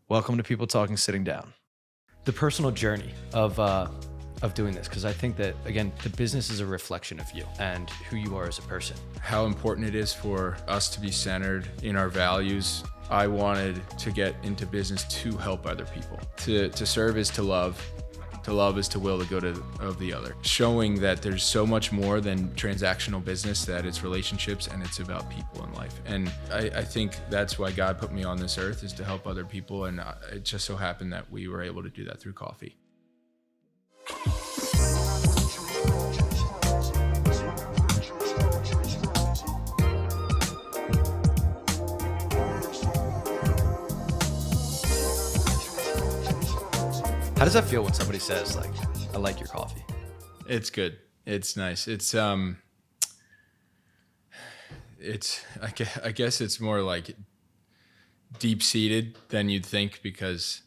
Welcome to People Talking Sitting Down. The personal journey of doing this, because I think that, again, the business is a reflection of you and who you are as a person. How important it is for us to be centered in our values. I wanted to get into business to help other people. To serve is to love. To love is to will the good of the other. Showing that there's so much more than transactional business, that it's relationships and it's about people in life. And I think that's why God put me on this earth, is to help other people. And it just so happened that we were able to do that through coffee. How does that feel when somebody says, like, I like your coffee? It's good. It's nice. I guess it's more like deep seated than you'd think, because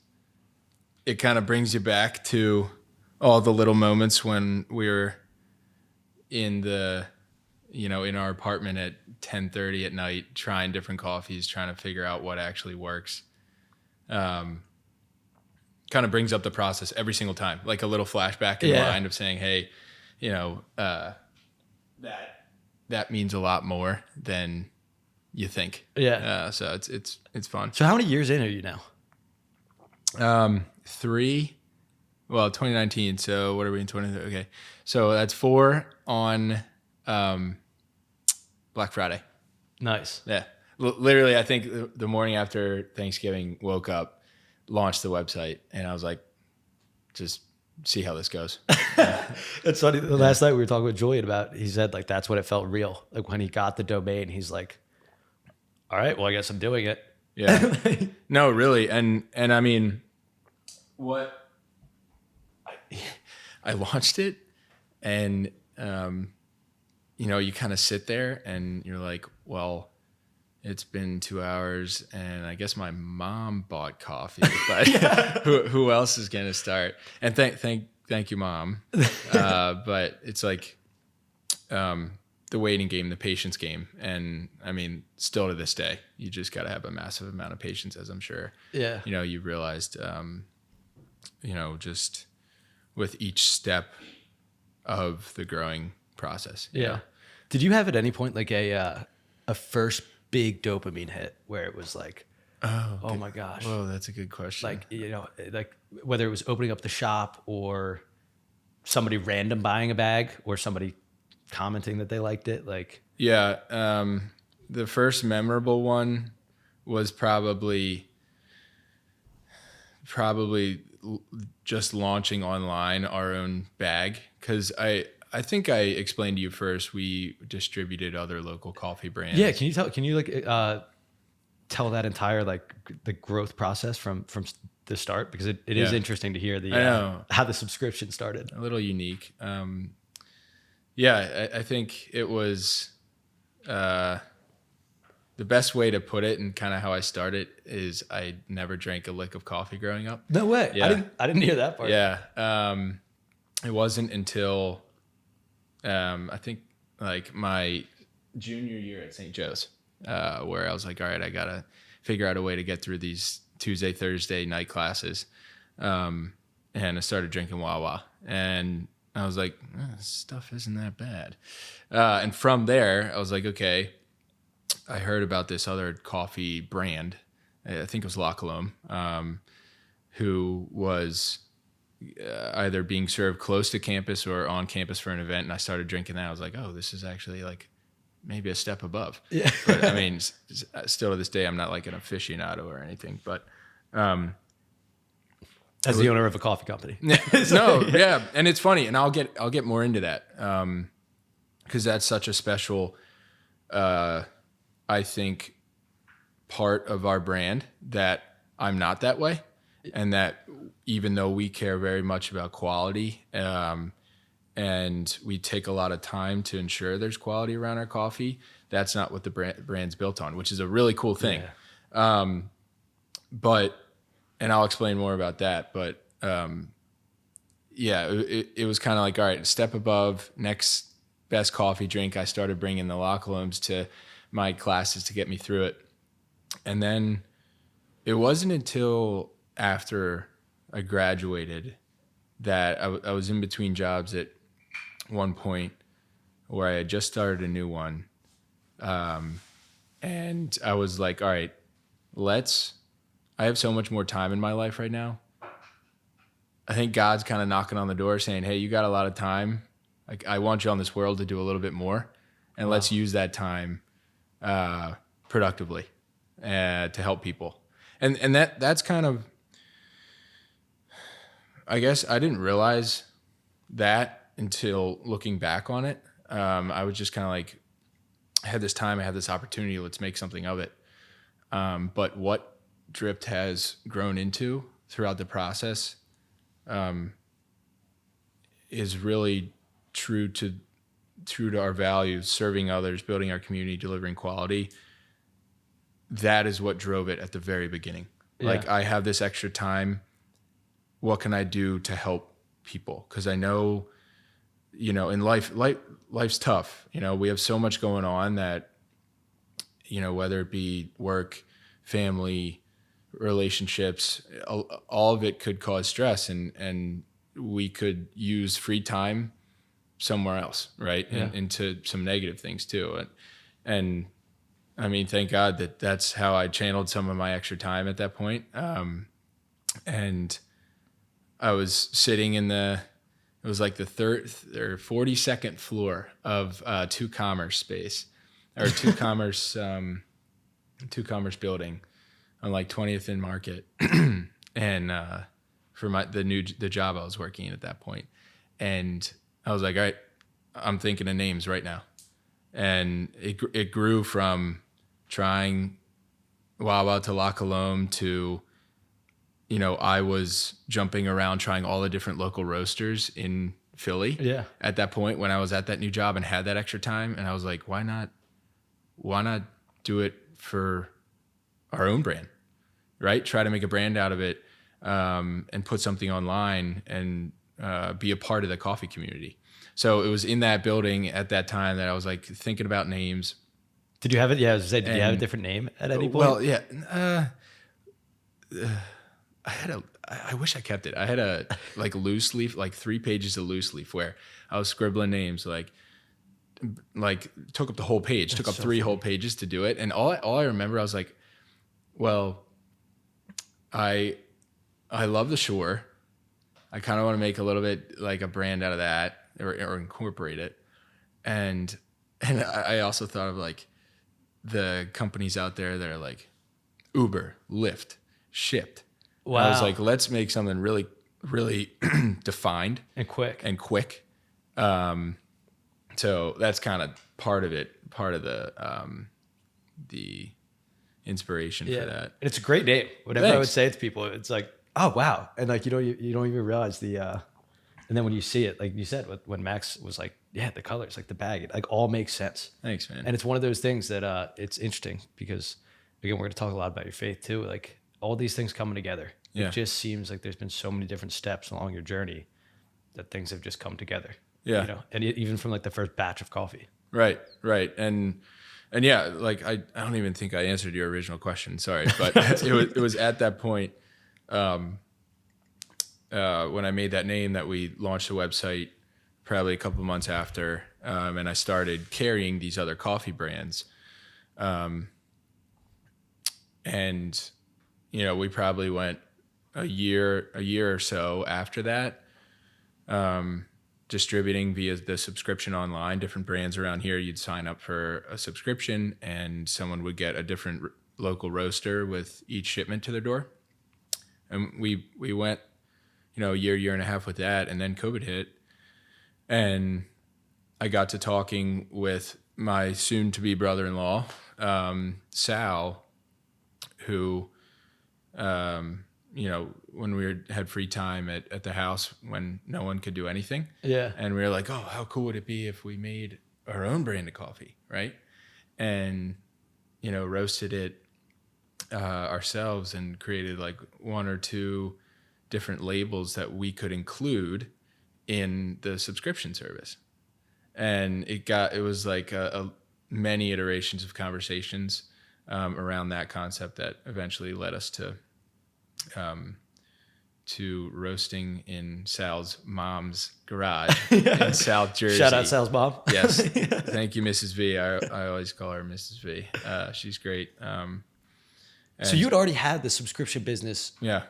it kind of brings you back to all the little moments when we were in our apartment at 10:30 at night, trying different coffees, trying to figure out what actually works. Kind of brings up the process every single time, like a little flashback in the mind of saying, hey, that means a lot more than you think. Yeah. So it's fun. So how many years in are you now? 3, 2019. So what are we in 20? Okay. So that's 4 on Black Friday. Nice. Yeah. Literally, I think the morning after Thanksgiving, woke up, launched the website, and I was like, just see how this goes. It's funny. The last night we were talking with Julian about, he said, like, that's when it felt real. Like, when he got the domain, he's like, all right, well, I guess I'm doing it. Yeah. No, really. And I mean, I launched it, and, you kind of sit there and you're like, well, it's been 2 hours, and I guess my mom bought coffee, but who else is going to start? And thank you, Mom. But it's like the waiting game, the patience game. And I mean, still to this day, you just got to have a massive amount of patience, as I'm sure. Yeah. You realized, just with each step of the growing process. Yeah. Did you have at any point like a first big dopamine hit where it was like, oh my gosh. Whoa, that's a good question. Like, like whether it was opening up the shop or somebody random buying a bag or somebody commenting that they liked it. Like, yeah. The first memorable one was probably just launching online our own bag. 'Cause I think I explained to you first, we distributed other local coffee brands. Yeah. Can you tell that entire, like, the growth process from the start? Because it is interesting to hear how the subscription started. A little unique. I think it was, the best way to put it, and kind of how I started, is I never drank a lick of coffee growing up. No way. Yeah. I didn't hear that part. Yeah. It wasn't until, I think, like, my junior year at St. Joe's, where I was like, all right, I got to figure out a way to get through these Tuesday, Thursday night classes. And I started drinking Wawa, and I was like, this stuff isn't that bad. And from there, I was like, okay, I heard about this other coffee brand, I think it was La Colombe, who was either being served close to campus or on campus for an event. And I started drinking that. I was like, oh, this is actually like maybe a step above. Yeah. But I mean, still to this day, I'm not like an aficionado or anything, but, as the owner of a coffee company. No. Yeah. And it's funny, and I'll get more into that. 'Cause that's such a special, I think, part of our brand, that I'm not that way. And that even though we care very much about quality, and we take a lot of time to ensure there's quality around our coffee, that's not what the brand's built on, which is a really cool thing. Yeah. And I'll explain more about that. But it was kind of like, all right, step above, next best coffee drink. I started bringing the La Colombes to my classes to get me through it. And then it wasn't until after I graduated that I was in between jobs at one point where I had just started a new one. And I was like, all right, I have so much more time in my life right now. I think God's kind of knocking on the door saying, hey, you got a lot of time. Like, I want you on this world to do a little bit more, and let's use that time productively to help people. And that's kind of, I guess I didn't realize that until looking back on it. I was just kind of like, I had this time, I had this opportunity, let's make something of it. But what Dript has grown into throughout the process is really true to our values, serving others, building our community, delivering quality. That is what drove it at the very beginning. Yeah. Like, I have this extra time. What can I do to help people? Because I know, in life's tough. We have so much going on that, whether it be work, family, relationships, all of it could cause stress, and we could use free time somewhere else, right? Yeah. And into some negative things too. And I mean, thank God that's how I channeled some of my extra time at that point. And I was sitting it was like the third or 42nd floor of Two Commerce space, or Two Commerce building on like 20th and Market. And for the job I was working in at that point. And I was like, all right, I'm thinking of names right now. And it grew from trying Wawa to La Colombe to, I was jumping around trying all the different local roasters in Philly. Yeah. At that point, when I was at that new job and had that extra time, and I was like, why not do it for our own brand, right? Try to make a brand out of it, and put something online and be a part of the coffee community. So it was in that building at that time that I was like thinking about names. Did you have it? Yeah, I was saying, did you have a different name at any point? Well, yeah. I wish I kept it. I had a loose leaf, like 3 pages of loose leaf where I was scribbling names, like took up the whole page, took up 3 whole pages to do it. And all I remember, I was like, well, I love the shore. I kind of want to make a little bit like a brand out of that, or incorporate it. And I also thought of like the companies out there that are like Uber, Lyft, Shipt. Wow. And I was like, let's make something really, really defined and quick. So that's kind of part of it, part of the inspiration for that. And it's a great name. Whatever I would say to people, it's like, oh wow, and like you don't even realize the. And then when you see it, like you said, when Max was like, yeah, the colors, like the bag, it like all makes sense. Thanks, man. And it's one of those things that it's interesting because, again, we're going to talk a lot about your faith too. Like all these things coming together. Yeah. It just seems like there's been so many different steps along your journey that things have just come together. Yeah. And even from like the first batch of coffee. Right. And yeah, like I don't even think I answered your original question. Sorry, but it was at that point. When I made that name that we launched a website probably a couple of months after, and I started carrying these other coffee brands. And, we probably went a year or so after that, distributing via the subscription online, different brands around here. You'd sign up for a subscription and someone would get a different local roaster with each shipment to their door. And we went, a year and a half with that. And then COVID hit and I got to talking with my soon to be brother-in-law, Sal, who, when we had free time at the house when no one could do anything. Yeah. And we were like, oh, how cool would it be if we made our own brand of coffee, right? And, roasted it ourselves and created like 1 or 2 different labels that we could include in the subscription service. And it was like many iterations of conversations around that concept that eventually led us to roasting in Sal's mom's garage in South Jersey. Shout out Sal's mom. Yes. Thank you, Mrs. V. I always call her Mrs. V. She's great. So you had already had the subscription business yeah.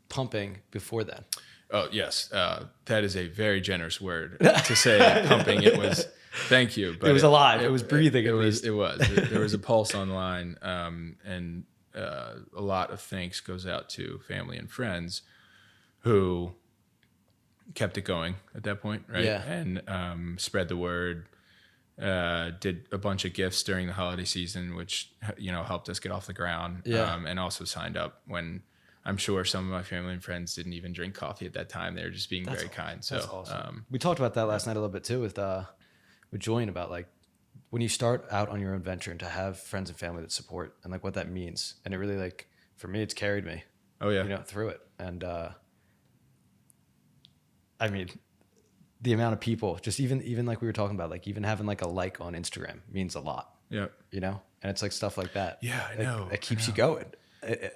pumping before then? Oh, yes. That is a very generous word to say pumping. It was, thank you. But it was alive. It was breathing. It was. There was a pulse online. And a lot of thanks goes out to family and friends who kept it going at that point, right? Yeah. And spread the word. Did a bunch of gifts during the holiday season, which helped us get off the ground. Yeah. And also signed up when I'm sure some of my family and friends didn't even drink coffee at that time. They were just being very kind. So that's awesome. We talked about that last night a little bit too with Julian about like when you start out on your own venture and to have friends and family that support and like what that means. And it really like for me, it's carried me. Oh yeah. Through it. And I mean, the amount of people, just even like we were talking about, like even having like a like on Instagram means a lot. Yeah. And it's like stuff like that. Yeah, I know. It keeps you going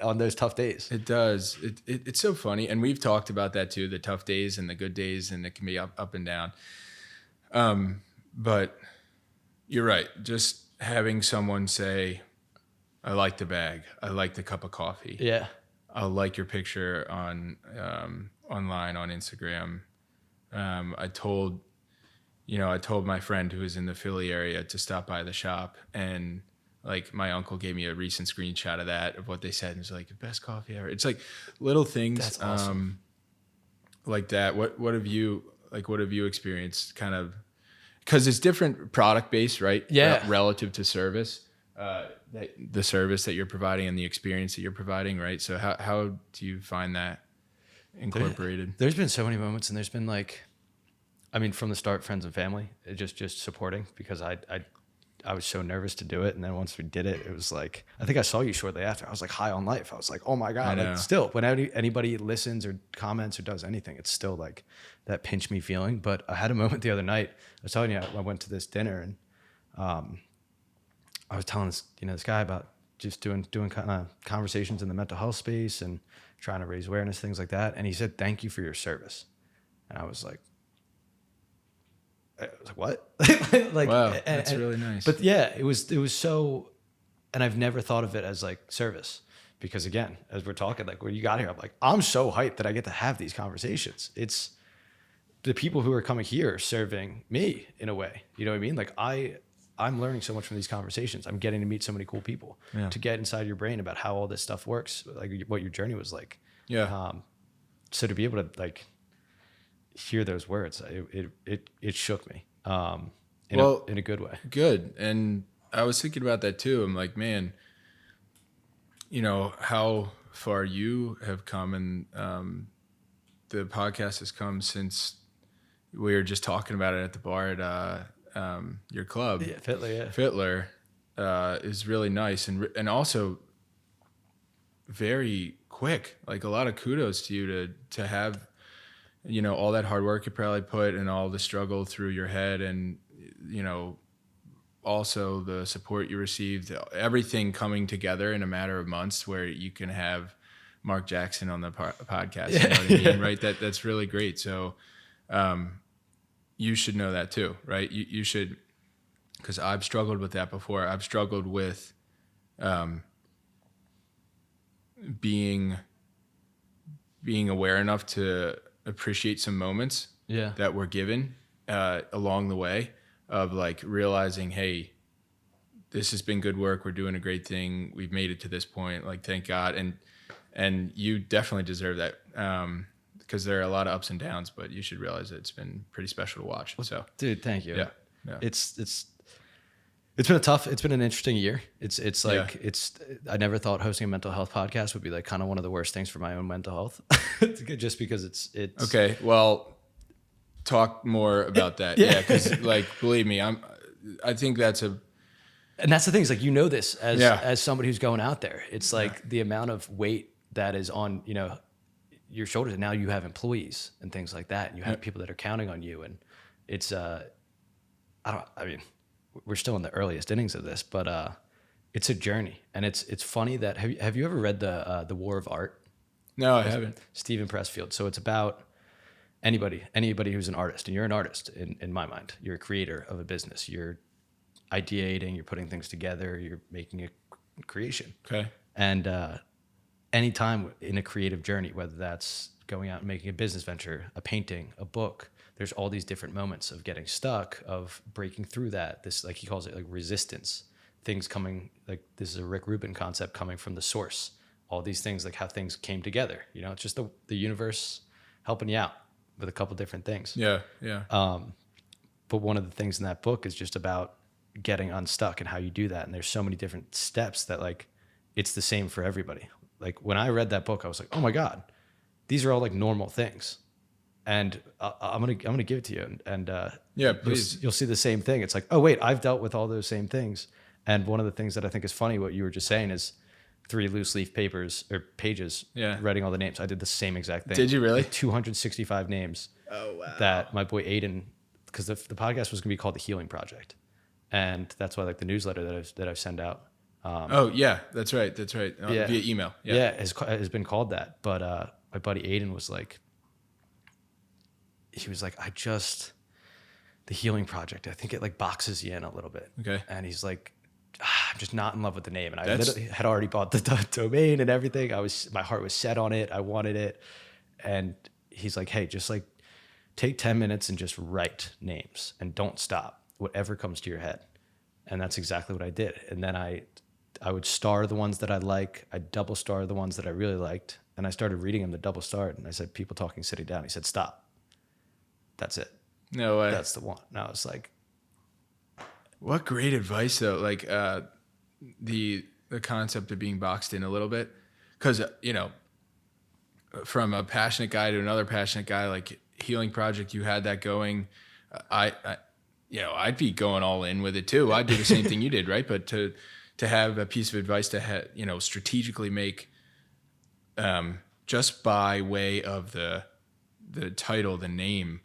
on those tough days. It does. It's so funny. And we've talked about that too, the tough days and the good days, and it can be up and down. But you're right. Just having someone say, I like the bag. I like the cup of coffee. Yeah. I like your picture on online on Instagram. I told my friend who was in the Philly area to stop by the shop, and like my uncle gave me a recent screenshot of that, of what they said, and it was like the best coffee ever. It's like little things. That's awesome. Like that. What have you experienced kind of, because it's different product based, right? Yeah. Relative to service, the service that you're providing and the experience that you're providing, right? So how do you find that incorporated? There's been so many moments, and there's been like, I mean, from the start, friends and family, just supporting, because I was so nervous to do it. And then once we did it, it was like, I think I saw you shortly after. I was like high on life. I was like, oh my God. Like, still, when anybody listens or comments or does anything, it's still like that pinch me feeling. But I had a moment the other night. I was telling you, I went to this dinner, and I was telling this guy about just doing kind of conversations in the mental health space and trying to raise awareness, things like that. And he said, thank you for your service. And I was like, what? Like, wow, that's really nice. But yeah, it was so, and I've never thought of it as like service, because again, as we're talking, like when you got here, I'm like, I'm so hyped that I get to have these conversations. It's the people who are coming here serving me in a way. You know what I mean? Like I'm learning so much from these conversations. I'm getting to meet so many cool people, to get inside your brain about how all this stuff works, like what your journey was like. Yeah. So to be able to like hear those words, it shook me in a good way. Good. And I was thinking about that too. I'm like, man, how far you have come, and the podcast has come since we were just talking about it at the bar at your club. Yeah, Fitler. Yeah, Fitler is really nice, and also very quick. Like a lot of kudos to you to have all that hard work you probably put and all the struggle through your head, and also the support you received, everything coming together in a matter of months where you can have Mark Jackson on the podcast. You know what I mean? Right. That's really great. So you should know that too, right? You should, because I've struggled with that before. I've struggled with being aware enough to appreciate some moments that were given along the way, of like realizing, hey, this has been good work. We're doing a great thing. We've made it to this point. Like, thank God. And you definitely deserve that. Because there are a lot of ups and downs, but you should realize that it's been pretty special to watch. So, dude, thank you. Yeah. It's been an interesting year. I never thought hosting a mental health podcast would be like kind of one of the worst things for my own mental health, just because it's okay. Well, talk more about that. Yeah. Cause like, believe me, I think that's and that's the thing is like, this as somebody who's going out there, it's like the amount of weight that is on, your shoulders. And now you have employees and things like that. And you have people that are counting on you. And it's, we're still in the earliest innings of this, but it's a journey, and it's funny that have you ever read the War of Art? No, I haven't. Stephen Pressfield. So it's about anybody who's an artist, and you're an artist in my mind. You're a creator of a business. You're ideating, you're putting things together, you're making a creation. Okay. And anytime in a creative journey, whether that's going out and making a business venture, a painting, a book, there's all these different moments of getting stuck, of breaking through that. This, like he calls it, like resistance. Things coming, like this is a Rick Rubin concept coming from the source. All these things, like how things came together. You know, it's just the universe helping you out with a couple different things. Yeah, yeah. But one of the things in that book is just about getting unstuck and how you do that. And there's so many different steps that like it's the same for everybody. Like when I read that book, I was like, oh my God, these are all like normal things. And I'm gonna give it to you, and yeah, please. You'll see the same thing. It's like, oh wait, I've dealt with all those same things. And one of the things that I think is funny, what you were just saying, is 3 loose leaf papers or pages, writing all the names. I did the same exact thing. Did you really? Like 265 names. Oh wow. That my boy Aiden, because the podcast was gonna be called The Healing Project, and that's why like the newsletter that I've sent out. Oh yeah, that's right. Via email. Yeah, has been called that. But my buddy Aiden was like, The Healing Project, I think it like boxes you in a little bit. Okay. And he's like, I'm just not in love with the name. And I literally had already bought the domain and everything. My heart was set on it. I wanted it. And he's like, hey, just like take 10 minutes and just write names and don't stop, whatever comes to your head. And that's exactly what I did. And then I would star the ones that I like. I'd double star the ones that I really liked. And I started reading them, the double starred. And I said, people talking, sitting down. He said, stop. That's it. No way. That's the one. And I was like, what great advice though. Like the concept of being boxed in a little bit, because you know, from a passionate guy to another passionate guy, like Healing Project, you had that going. I you know, I'd be going all in with it too. I'd do the same thing you did, right? But to have a piece of advice to you know, strategically make, just by way of the title, the name,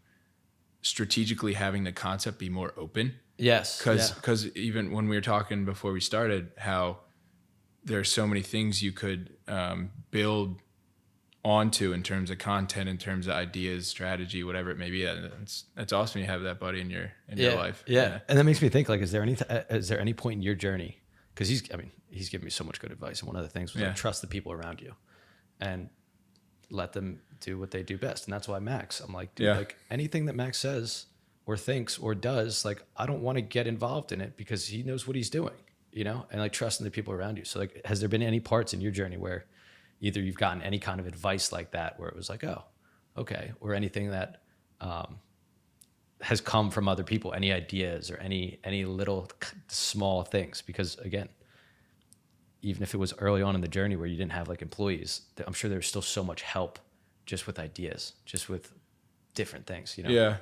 strategically having the concept be more open. yes. Because even when we were talking before we started, how there's so many things you could build onto in terms of content, in terms of ideas, strategy, whatever it may be. That's awesome. You have that buddy in your life. Yeah. And that makes me think, like, is there any point in your journey? Because he's given me so much good advice. And one of the things was like, trust the people around you and let them do what they do best. And that's why Max, I'm like, dude, like anything that Max says or thinks or does, like, I don't want to get involved in it because he knows what he's doing, you know, and like trusting the people around you. So like, has there been any parts in your journey where either you've gotten any kind of advice like that, where it was like, oh, okay, or anything that has come from other people, any ideas or any little small things? Because again, even if it was early on in the journey where you didn't have like employees, I'm sure there's still so much help just with ideas, just with different things, you know? Yeah.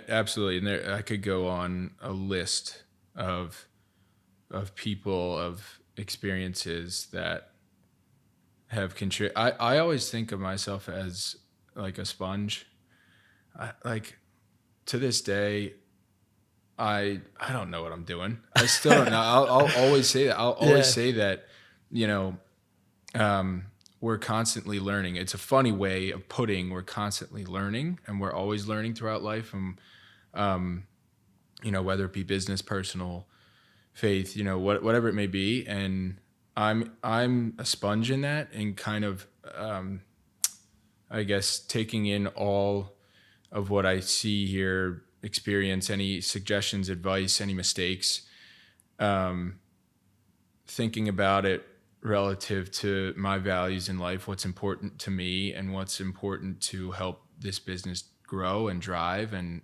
Absolutely. And I could go on a list of people, of experiences that have contributed. I always think of myself as like a sponge. Like to this day, I don't know what I'm doing. I still don't know. I'll always say that. I'll always say that, you know, we're constantly learning. It's a funny way of putting we're constantly learning, and we're always learning throughout life. And, you know, whether it be business, personal, faith, you know, whatever it may be. And I'm a sponge in that, and kind of, I guess, taking in all of what I see here, experience, any suggestions, advice, any mistakes, thinking about it relative to my values in life, what's important to me and what's important to help this business grow and drive and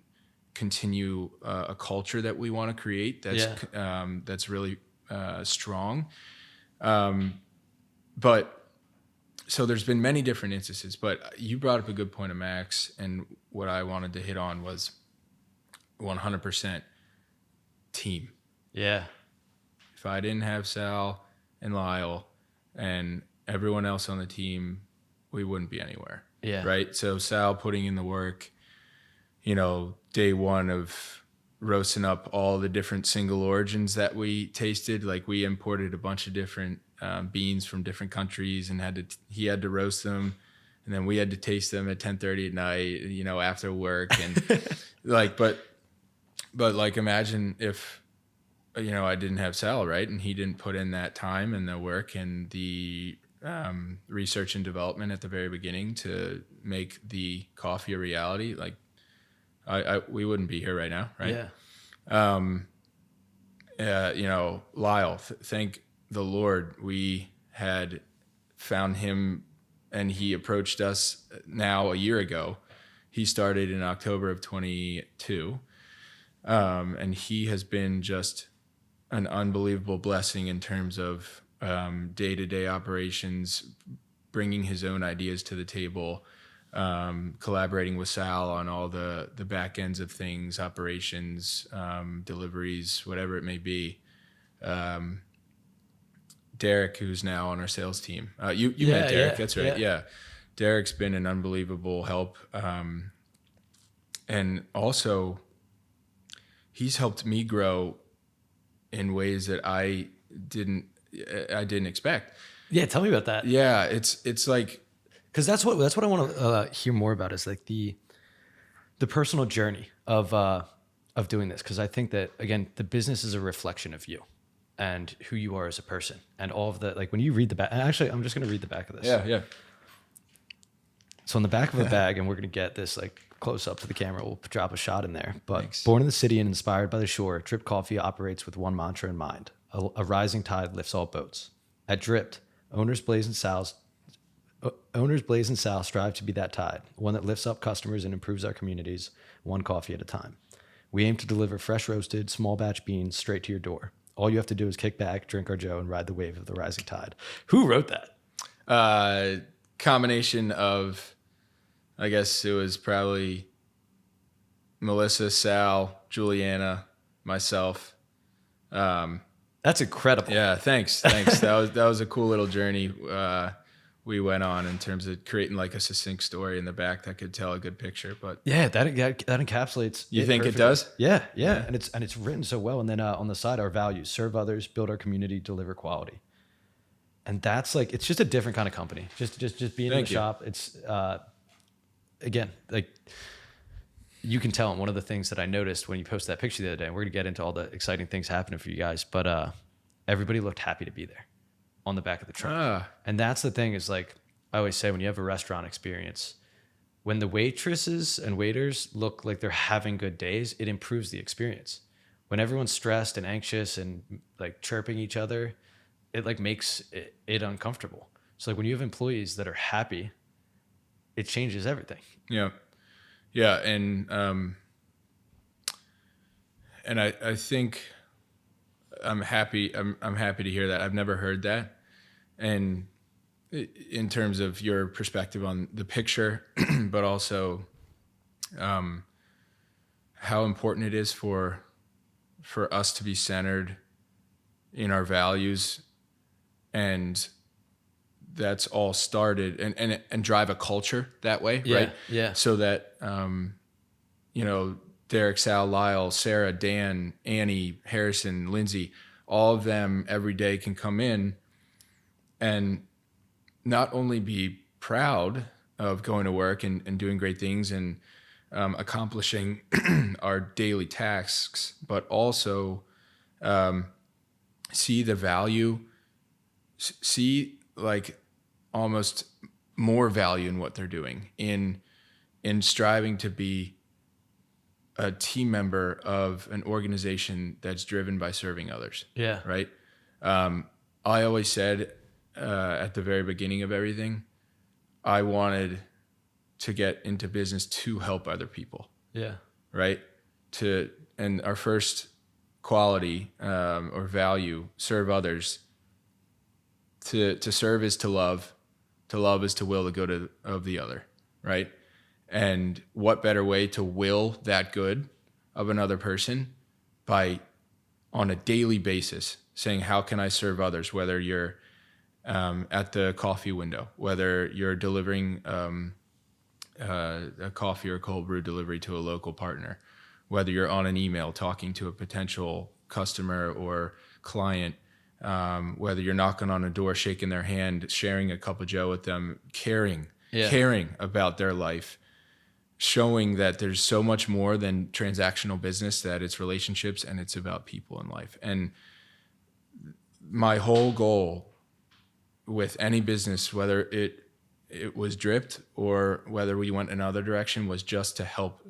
continue a culture that we want to create that's really strong. But so there's been many different instances, but you brought up a good point of Max, and what I wanted to hit on was 100% team. Yeah. If I didn't have Sal and Lyle and everyone else on the team, we wouldn't be anywhere. Yeah. Right. So Sal putting in the work, you know, day one of roasting up all the different single origins that we tasted. Like we imported a bunch of different beans from different countries, and he had to roast them, and then we had to taste them at 10:30 at night, after work. And but like imagine if, I didn't have Sal, right? And he didn't put in that time and the work and the research and development at the very beginning to make the coffee a reality. Like we wouldn't be here right now, right? Yeah. Lyle, thank the Lord we had found him, and he approached us now a year ago. He started in October of 22. And he has been just an unbelievable blessing in terms of day-to-day operations, bringing his own ideas to the table, collaborating with Sal on all the back ends of things, operations, deliveries, whatever it may be. Derek, who's now on our sales team. You met Derek, that's right. Yeah. Derek's been an unbelievable help. And also he's helped me grow in ways that I didn't expect. Yeah. Tell me about that. Yeah. It's like, cause that's what I want to hear more about, is like the personal journey of doing this. Cause I think that, again, the business is a reflection of you and who you are as a person, and all of the, like when you read the back, actually, I'm just going to read the back of this. Yeah. So on the back of a bag, and we're going to get this like close up to the camera, we'll drop a shot in there. But Thanks. Born in the city and inspired by the shore, Dript Coffee operates with one mantra in mind: a rising tide lifts all boats. At Dript, owners Blaise and Sal strive to be that tide, one that lifts up customers and improves our communities, one coffee at a time. We aim to deliver fresh roasted, small batch beans straight to your door. All you have to do is kick back, drink our Joe, and ride the wave of the rising tide. Who wrote that? Combination of, I guess it was probably Melissa, Sal, Juliana, myself. That's incredible. Yeah, thanks. That was a cool little journey we went on in terms of creating like a succinct story in the back that could tell a good picture. But yeah, that encapsulates. You think perfectly. It does? Yeah, and it's written so well. And then on the side, our values: serve others, build our community, deliver quality. And that's like, it's just a different kind of company. Just being in the shop. It's again, like you can tell. One of the things that I noticed when you posted that picture the other day, and we're gonna get into all the exciting things happening for you guys, but everybody looked happy to be there on the back of the truck. And that's the thing, is like I always say, when you have a restaurant experience, when the waitresses and waiters look like they're having good days, it improves the experience. When everyone's stressed and anxious and like chirping each other, it like makes it uncomfortable. So like when you have employees that are happy, it changes everything. Yeah. And I think I'm happy to hear that. I've never heard that. And in terms of your perspective on the picture, but also how important it is for us to be centered in our values, and that's all started and drive a culture that way, right? Yeah. So that Derek, Sal, Lyle, Sarah, Dan, Annie, Harrison, Lindsay, all of them every day can come in and not only be proud of going to work and doing great things and accomplishing our daily tasks, but also see the value, see like almost more value in what they're doing, in striving to be a team member of an organization that's driven by serving others. Yeah. Right. I always said at the very beginning of everything, I wanted to get into business to help other people. Yeah. Right. And our first quality or value, serve others. To serve is to love. To love is to will the good of the other. Right. And what better way to will that good of another person by, on a daily basis, saying, how can I serve others? Whether you're at the coffee window, whether you're delivering a coffee or cold brew delivery to a local partner, whether you're on an email talking to a potential customer or client, whether you're knocking on a door, shaking their hand, sharing a cup of joe with them, caring about their life, showing that there's so much more than transactional business, that it's relationships and it's about people in life. And my whole goal with any business, whether it was Dript or whether we went another direction, was just to help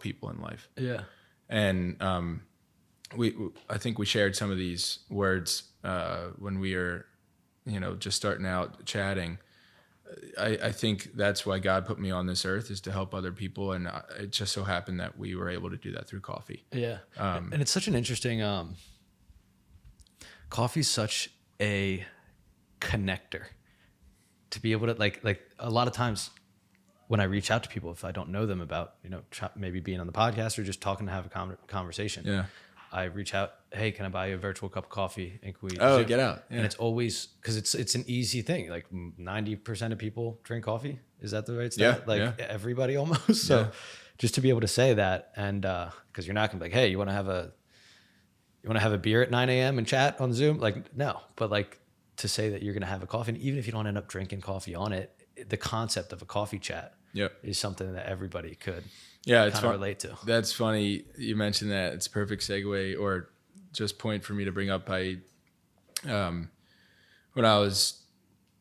people in life. Yeah. And I think we shared some of these words when we were, just starting out chatting. I think that's why God put me on this earth, is to help other people, and it just so happened that we were able to do that through coffee. Yeah. And it's such an interesting. Coffee's such a connector, to be able to like a lot of times when I reach out to people, if I don't know them, about maybe being on the podcast or just talking to have a conversation. Yeah. I reach out, hey, can I buy you a virtual cup of coffee? And can we get out? Yeah. And it's always, because it's an easy thing. Like 90% of people drink coffee. Is that the right stat? Everybody almost. So just to be able to say that, and because you're not gonna be like, hey, you want to have a beer at 9 a.m. and chat on Zoom? Like, no. But like, to say that you're gonna have a coffee, and even if you don't end up drinking coffee on it, the concept of a coffee chat is something that everybody could kind of relate to. That's funny you mentioned that. It's a perfect segue, or just point for me to bring up. When I was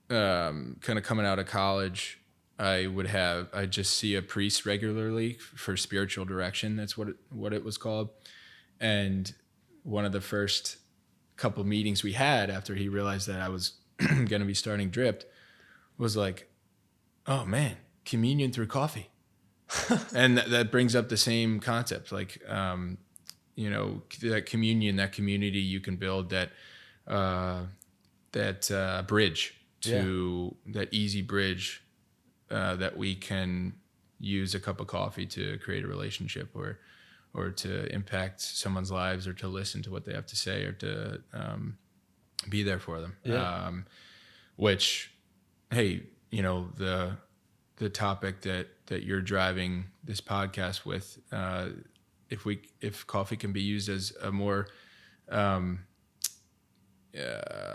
kind of coming out of college, I'd just see a priest regularly for spiritual direction. That's what it was called. And one of the first couple meetings we had after he realized that I was going to be starting Dript was like, oh man, communion through coffee. And that brings up the same concept, like, that communion, that community you can build, that bridge to that easy bridge, that we can use a cup of coffee to create a relationship, or to impact someone's lives, or to listen to what they have to say, or to be there for them. Yeah. Which, hey, the topic that you're driving this podcast with, if coffee can be used as a more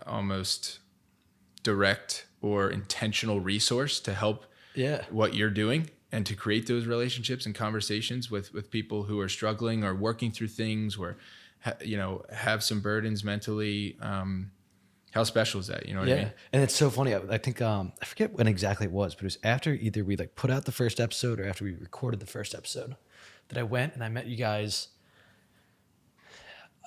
almost direct or intentional resource to help what you're doing, and to create those relationships and conversations with people who are struggling or working through things, or have some burdens mentally, how special is that? You know what I mean? And it's so funny. I think I forget when exactly it was, but it was after either we put out the first episode or after we recorded the first episode that I went and I met you guys.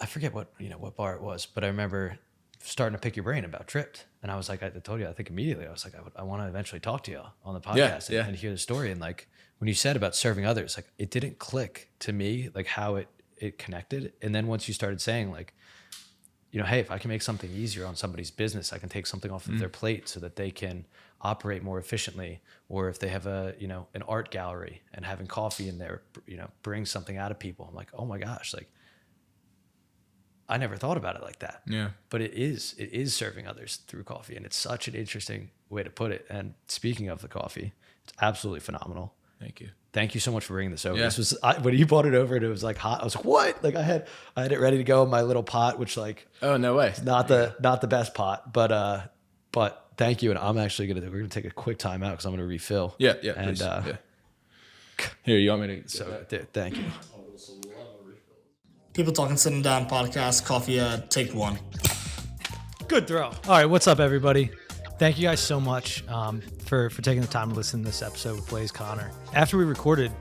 I forget what bar it was, but I remember starting to pick your brain about Dript, and I was like, I told you, I think immediately I was like, I want to eventually talk to you on the podcast and hear the story. And like when you said about serving others, like it didn't click to me like how it connected. And then once you started saying like, hey, if I can make something easier on somebody's business, I can take something off of their plate so that they can operate more efficiently. Or if they have an art gallery and having coffee in there, brings something out of people. I'm like, oh my gosh, like I never thought about it like that. Yeah. But it is serving others through coffee. And it's such an interesting way to put it. And speaking of the coffee, it's absolutely phenomenal. Thank you. Thank you so much for bringing this over. Yeah. This was when you brought it over and it was like hot. I was like, what? Like I had it ready to go in my little pot, which like, oh no way, not the best pot, but thank you. And I'm actually we're gonna take a quick time out because I'm gonna refill. Yeah. And please. Here, you want me to? So thank you. People Talking Sitting Down podcast, coffee, take one. Good throw. All right, what's up, everybody? Thank you guys so much for taking the time to listen to this episode with Blaise Connor. After we recorded,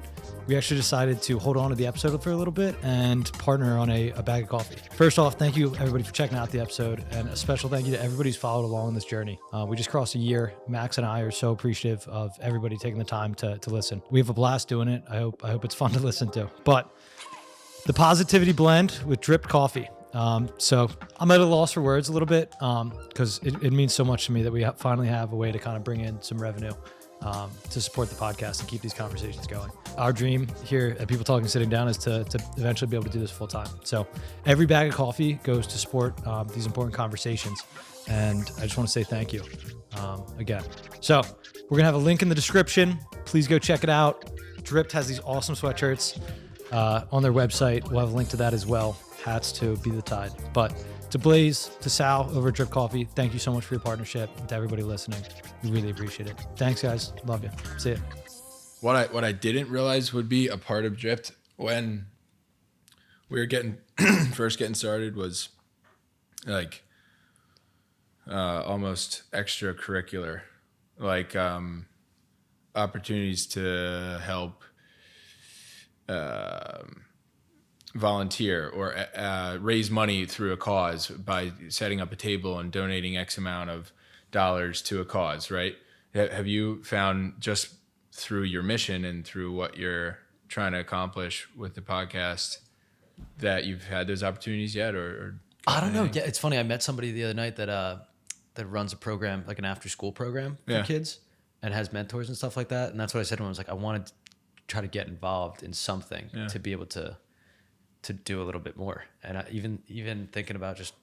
we actually decided to hold on to the episode for a little bit and partner on a bag of coffee. First off, thank you everybody for checking out the episode, and a special thank you to everybody who's followed along on this journey. We just crossed a year. Max and I are so appreciative of everybody taking the time to listen. We have a blast doing it. I hope it's fun to listen to. But the positivity blend with Dript coffee. So I'm at a loss for words a little bit because it means so much to me that we finally have a way to kind of bring in some revenue to support the podcast and keep these conversations going. Our dream here at People Talking Sitting Down is to eventually be able to do this full time. So every bag of coffee goes to support these important conversations. And I just want to say thank you again. So we're going to have a link in the description. Please go check it out. Dript has these awesome sweatshirts. on their website. We'll have a link to that as well. Hats to Be the Tide. But to Blaise, to Sal over at Dript Coffee, thank you so much for your partnership. And to everybody listening, we really appreciate it. Thanks, guys. Love you. See ya. What I didn't realize would be a part of Dript when we were first getting started was like almost extracurricular, like opportunities to help volunteer or raise money through a cause by setting up a table and donating X amount of dollars to a cause, right? Have you found just through your mission and through what you're trying to accomplish with the podcast that you've had those opportunities yet? Or I don't know. Yeah, it's funny. I met somebody the other night that runs a program, like an after school program for kids and has mentors and stuff like that. And that's what I said to him. I was like, I wanted to try to get involved in something to be able to do a little bit more. And even thinking about just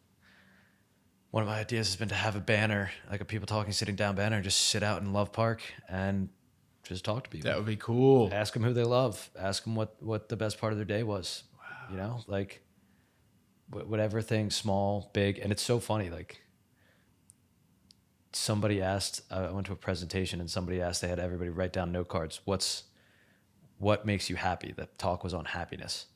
one of my ideas has been to have a banner, like a people talking, sitting down banner, and just sit out in Love Park and just talk to people. That would be cool. Ask them who they love. Ask them what the best part of their day was. Wow. You know, like whatever thing, small, big. And it's so funny. Like somebody asked, I went to a presentation and somebody asked, they had everybody write down note cards. What makes you happy? The talk was on happiness.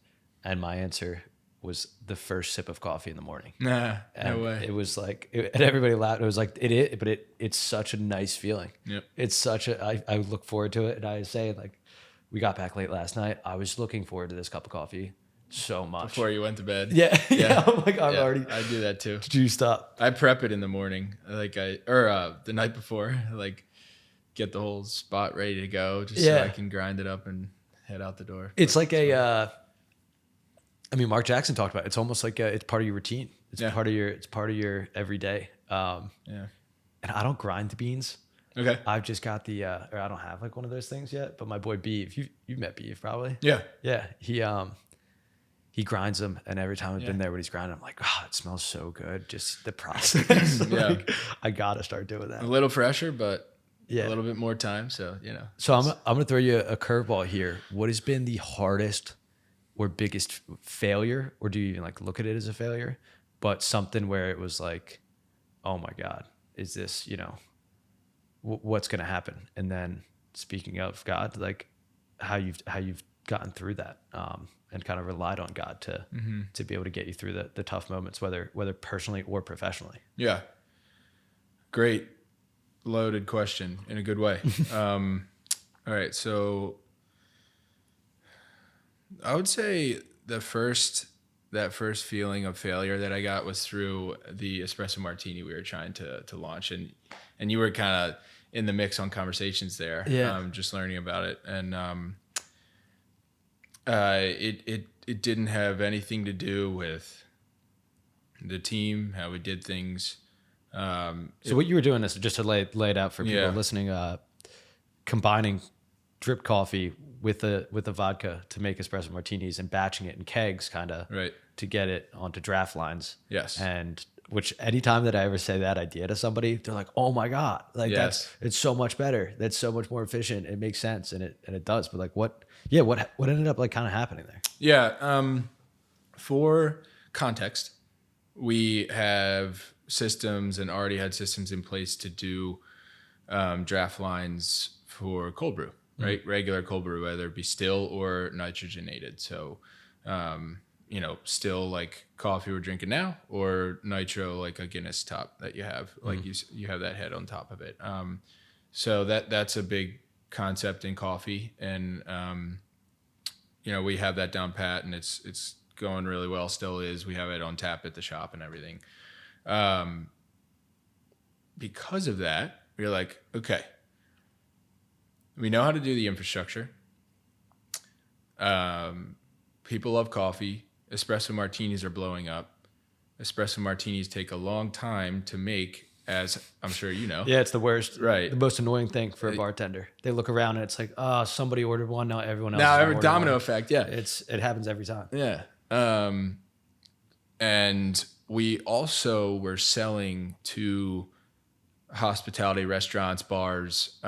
And my answer was the first sip of coffee in the morning. Nah, and no way. It was like, and everybody laughed. It was like, it's such a nice feeling. Yep. It's such I look forward to it. And I say, like, we got back late last night. I was looking forward to this cup of coffee so much. Before you went to bed. Yeah. Yeah. I'm like, I'm already. I do that too. Juiced up. I prep it in the morning. The night before, like get the whole spot ready to go just so I can grind it up and head out the door. It's like Mark Jackson talked about it. It's almost like it's part of your routine. It's part of your everyday. And I don't grind the beans. Okay. I've just got or I don't have like one of those things yet, but my boy Beeve, you've met Beeve probably. Yeah. Yeah. He grinds them, and every time I've been there when he's grinding, I'm like, oh, it smells so good. Just the process. Like, I gotta start doing that. A little fresher, but a little bit more time. So, So I'm gonna throw you a curveball here. What has been the hardest or biggest failure, or do you even like look at it as a failure, but something where it was like, oh my God, is this, what's going to happen? And then speaking of God, like how you've gotten through that, and kind of relied on God to be able to get you through the tough moments, whether personally or professionally. Yeah. Great loaded question in a good way. All right. So I would say that first feeling of failure that I got was through the espresso martini we were trying to launch, and you were kind of in the mix on conversations there, just learning about it, and it didn't have anything to do with the team, how we did things. So what you were doing is just to lay it out for people listening, combining drip coffee with a vodka to make espresso martinis and batching it in kegs kind of to get it onto draft lines. Yes. And which anytime that I ever say that idea to somebody, they're like, oh my God, like it's so much better. That's so much more efficient. It makes sense. And it does. But like what ended up like kind of happening there? Yeah. For context, we have systems and already had systems in place to do draft lines for cold brew. Right. Mm-hmm. Regular cold brew, whether it be still or nitrogenated. So, still like coffee we're drinking now, or nitro, like a Guinness top that you have, like you have that head on top of it. So that's a big concept in coffee, and we have that down pat, and it's going really well. Still is. We have it on tap at the shop and everything. Because of that, we're like, okay. We know how to do the infrastructure. People love coffee. Espresso martinis are blowing up. Espresso martinis take a long time to make, as I'm sure you know. Yeah, it's the worst. Right. The most annoying thing for a bartender. They look around and it's like, oh, somebody ordered one. Now everyone else. Now every domino effect. Yeah. It happens every time. Yeah. And we also were selling to hospitality, restaurants, bars,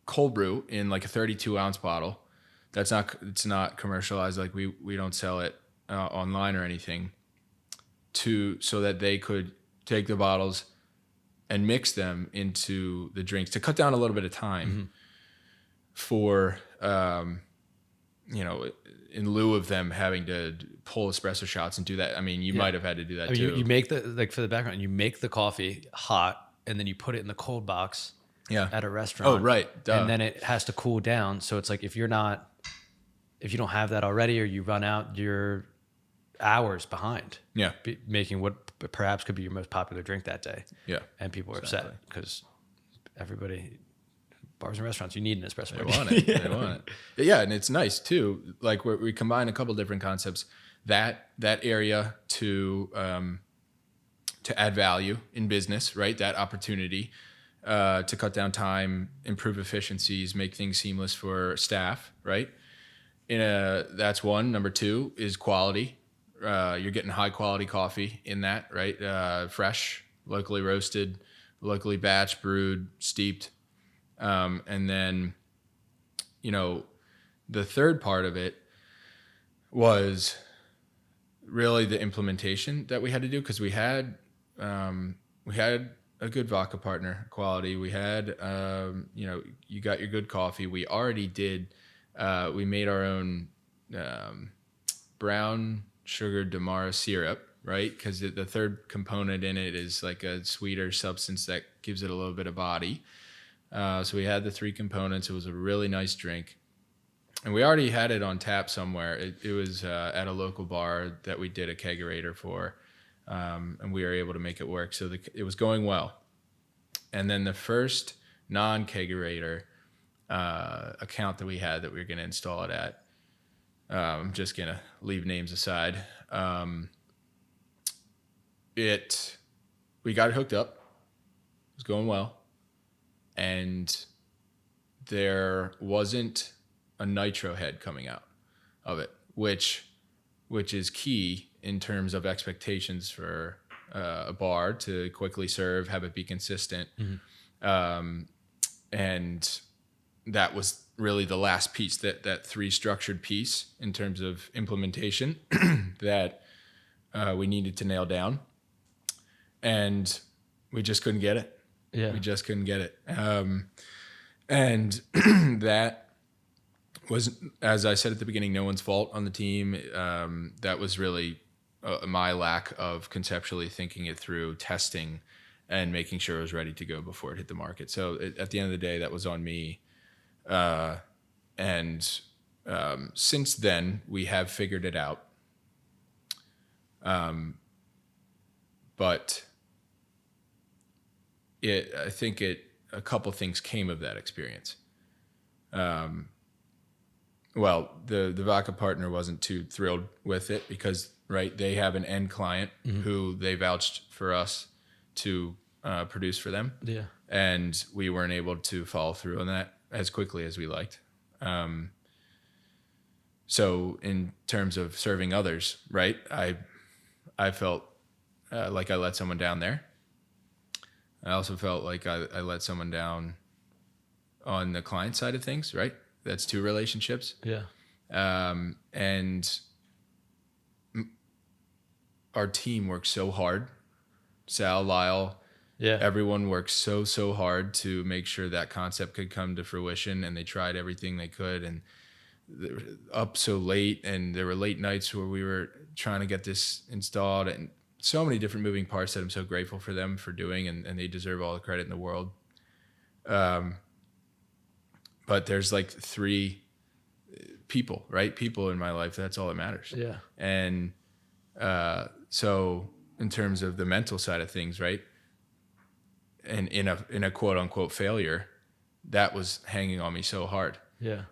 cold brew in like a 32 ounce bottle. it's not commercialized. Like we don't sell it online or anything, so that they could take the bottles and mix them into the drinks to cut down a little bit of time for, in lieu of them having to pull espresso shots and do that. I mean, you might have had to do that too. You make for the background, you make the coffee hot and then you put it in the cold box at a restaurant. Oh, right. Duh. And then it has to cool down. So it's like, if you don't have that already, or you run out, you're hours behind. Yeah. Making what perhaps could be your most popular drink that day. Yeah. And people are upset because bars and restaurants, you need an espresso. They want it. They want it. Yeah, and it's nice too. Like we combine a couple different concepts. That area to add value in business, right? That opportunity to cut down time, improve efficiencies, make things seamless for staff, right? That's one. Number two is quality. You're getting high quality coffee in that, right? Fresh, locally roasted, locally batch brewed, steeped. And then, the third part of it was really the implementation that we had to do, because we had a good vodka partner quality. We had, you got your good coffee. We already did, we made our own brown sugar Demerara syrup, right? Because the third component in it is like a sweeter substance that gives it a little bit of body. So we had the three components. It was a really nice drink. And we already had it on tap somewhere. It was at a local bar that we did a kegerator for, and we were able to make it work. So it was going well. And then the first non-kegerator account that we had that we were going to install it at, I'm just going to leave names aside. We got it hooked up. It was going well. And there wasn't a nitro head coming out of it, which is key in terms of expectations for a bar to quickly serve, have it be consistent. Mm-hmm. And that was really the last piece, that three structured piece in terms of implementation that we needed to nail down. And we just couldn't get it. Yeah. We just couldn't get it. And that was, as I said at the beginning, no one's fault on the team. That was really my lack of conceptually thinking it through, testing, and making sure it was ready to go before it hit the market. So at the end of the day, that was on me. And since then, we have figured it out. But I think a couple things came of that experience. Well, the vodka partner wasn't too thrilled with it because, right, they have an end client who they vouched for us to produce for them. Yeah. And we weren't able to follow through on that as quickly as we liked. So in terms of serving others, right, I felt like I let someone down there. I also felt like I let someone down on the client side of things, right? That's two relationships. Yeah. And our team works so hard. Sal, Lyle, everyone works so hard to make sure that concept could come to fruition, and they tried everything they could, and they were up so late, and there were late nights where we were trying to get this installed, and so many different moving parts that I'm so grateful for them for doing, and they deserve all the credit in the world. But there's like three people, right? People in my life, that's all that matters. Yeah. And so in terms of the mental side of things, right? And in a quote unquote failure, that was hanging on me so hard. Yeah.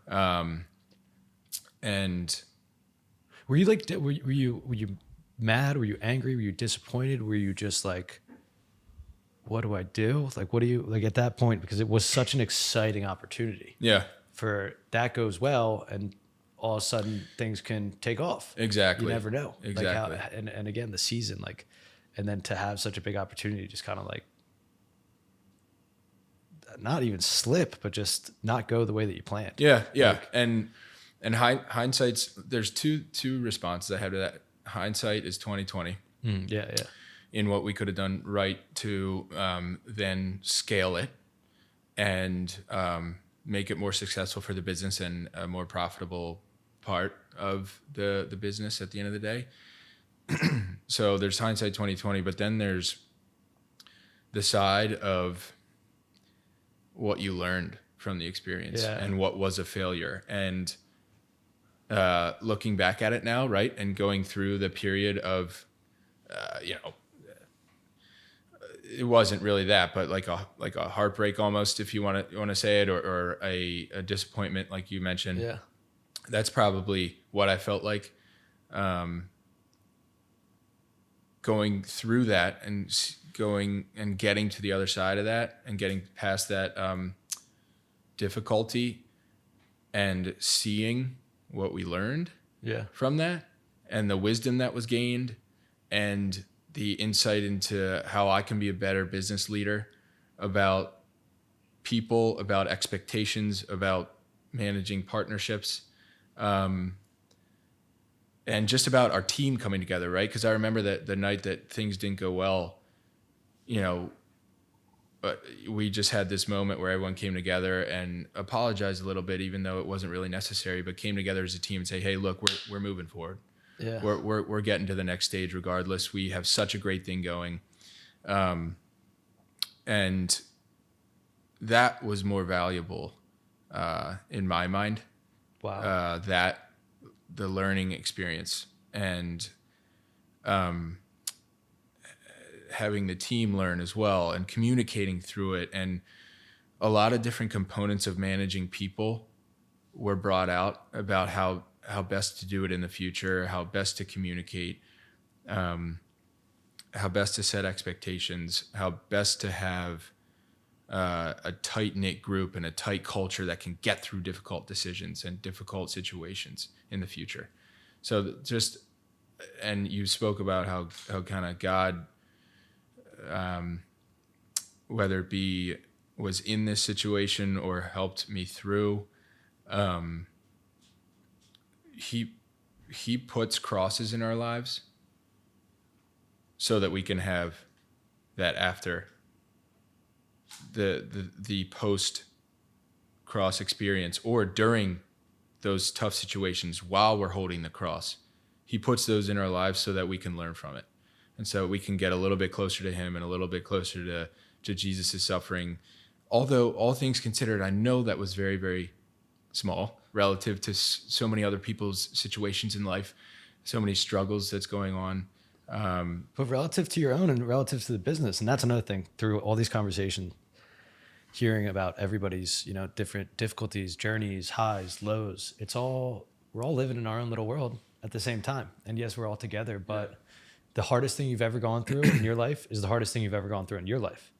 And were you like, were you mad? Were you angry? Were you disappointed? Were you just like, what do I do? Like, what do you, like at that point, because it was such an exciting opportunity. Yeah. For that goes well, and all of a sudden things can take off. Exactly. You never know. Exactly. Like how, and again, the season, like, and then to have such a big opportunity, just kind of like, not even slip, but just not go the way that you planned. Yeah. Yeah. Like, and And there's two responses I had to that. Hindsight is 2020. Yeah. In what we could have done right to then scale it and make it more successful for the business and a more profitable part of the business at the end of the day. So there's hindsight 2020, but then there's the side of what you learned from the experience and what was a failure. And looking back at it now, right, and going through the period of, it wasn't really that, but like a heartbreak almost, if you want to say it, or a disappointment, like you mentioned. Yeah. That's probably what I felt like. Going through that and going and getting to the other side of that and getting past that difficulty and seeing what we learned from that and the wisdom that was gained and the insight into how I can be a better business leader, about people, about expectations, about managing partnerships, and just about our team coming together, right? Because I remember that the night that things didn't go well, we just had this moment where everyone came together and apologized a little bit, even though it wasn't really necessary, but came together as a team and say, hey, look, we're moving forward. Yeah. We're getting to the next stage regardless. We have such a great thing going. And that was more valuable in my mind. Wow. That the learning experience and having the team learn as well and communicating through it, and a lot of different components of managing people were brought out about how best to do it in the future, how best to communicate, how best to set expectations, how best to have a tight-knit group and a tight culture that can get through difficult decisions and difficult situations in the future. So just, and you spoke about how kind of God, whether it be was in this situation or helped me through, he puts crosses in our lives so that we can have that after the post cross experience, or during those tough situations while we're holding the cross. He puts those in our lives so that we can learn from it. And so we can get a little bit closer to him and a little bit closer to Jesus' suffering. Although all things considered, I know that was very, very small relative to so many other people's situations in life, so many struggles that's going on. But relative to your own and relative to the business, and that's another thing through all these conversations, hearing about everybody's, different difficulties, journeys, highs, lows. We're all living in our own little world at the same time. And yes, we're all together, but the hardest thing you've ever gone through in your life is the hardest thing you've ever gone through in your life.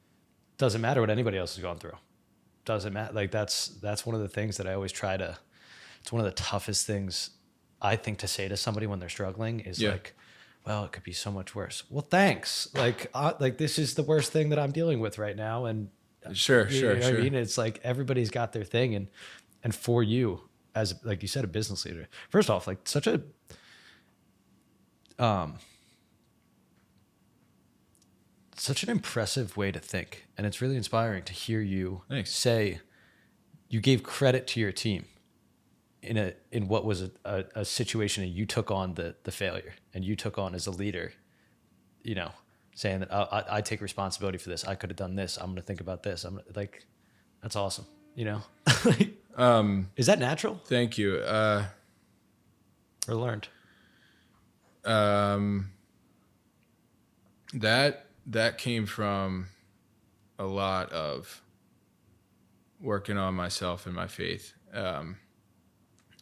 Doesn't matter what anybody else has gone through. Doesn't matter. Like that's one of the things that I always it's one of the toughest things I think to say to somebody when they're struggling is like, well, it could be so much worse. Well, thanks. Like this is the worst thing that I'm dealing with right now. And Sure. I mean, it's like everybody's got their thing, and for you as, like you said, a business leader, first off, like such an impressive way to think, and it's really inspiring to hear you say you gave credit to your team in what was a situation and you took on the failure and you took on as a leader, saying that I take responsibility for this. I could have done this. I'm going to think about this. I'm like, that's awesome. Is that natural? Thank you. Or learned? That came from a lot of working on myself and my faith.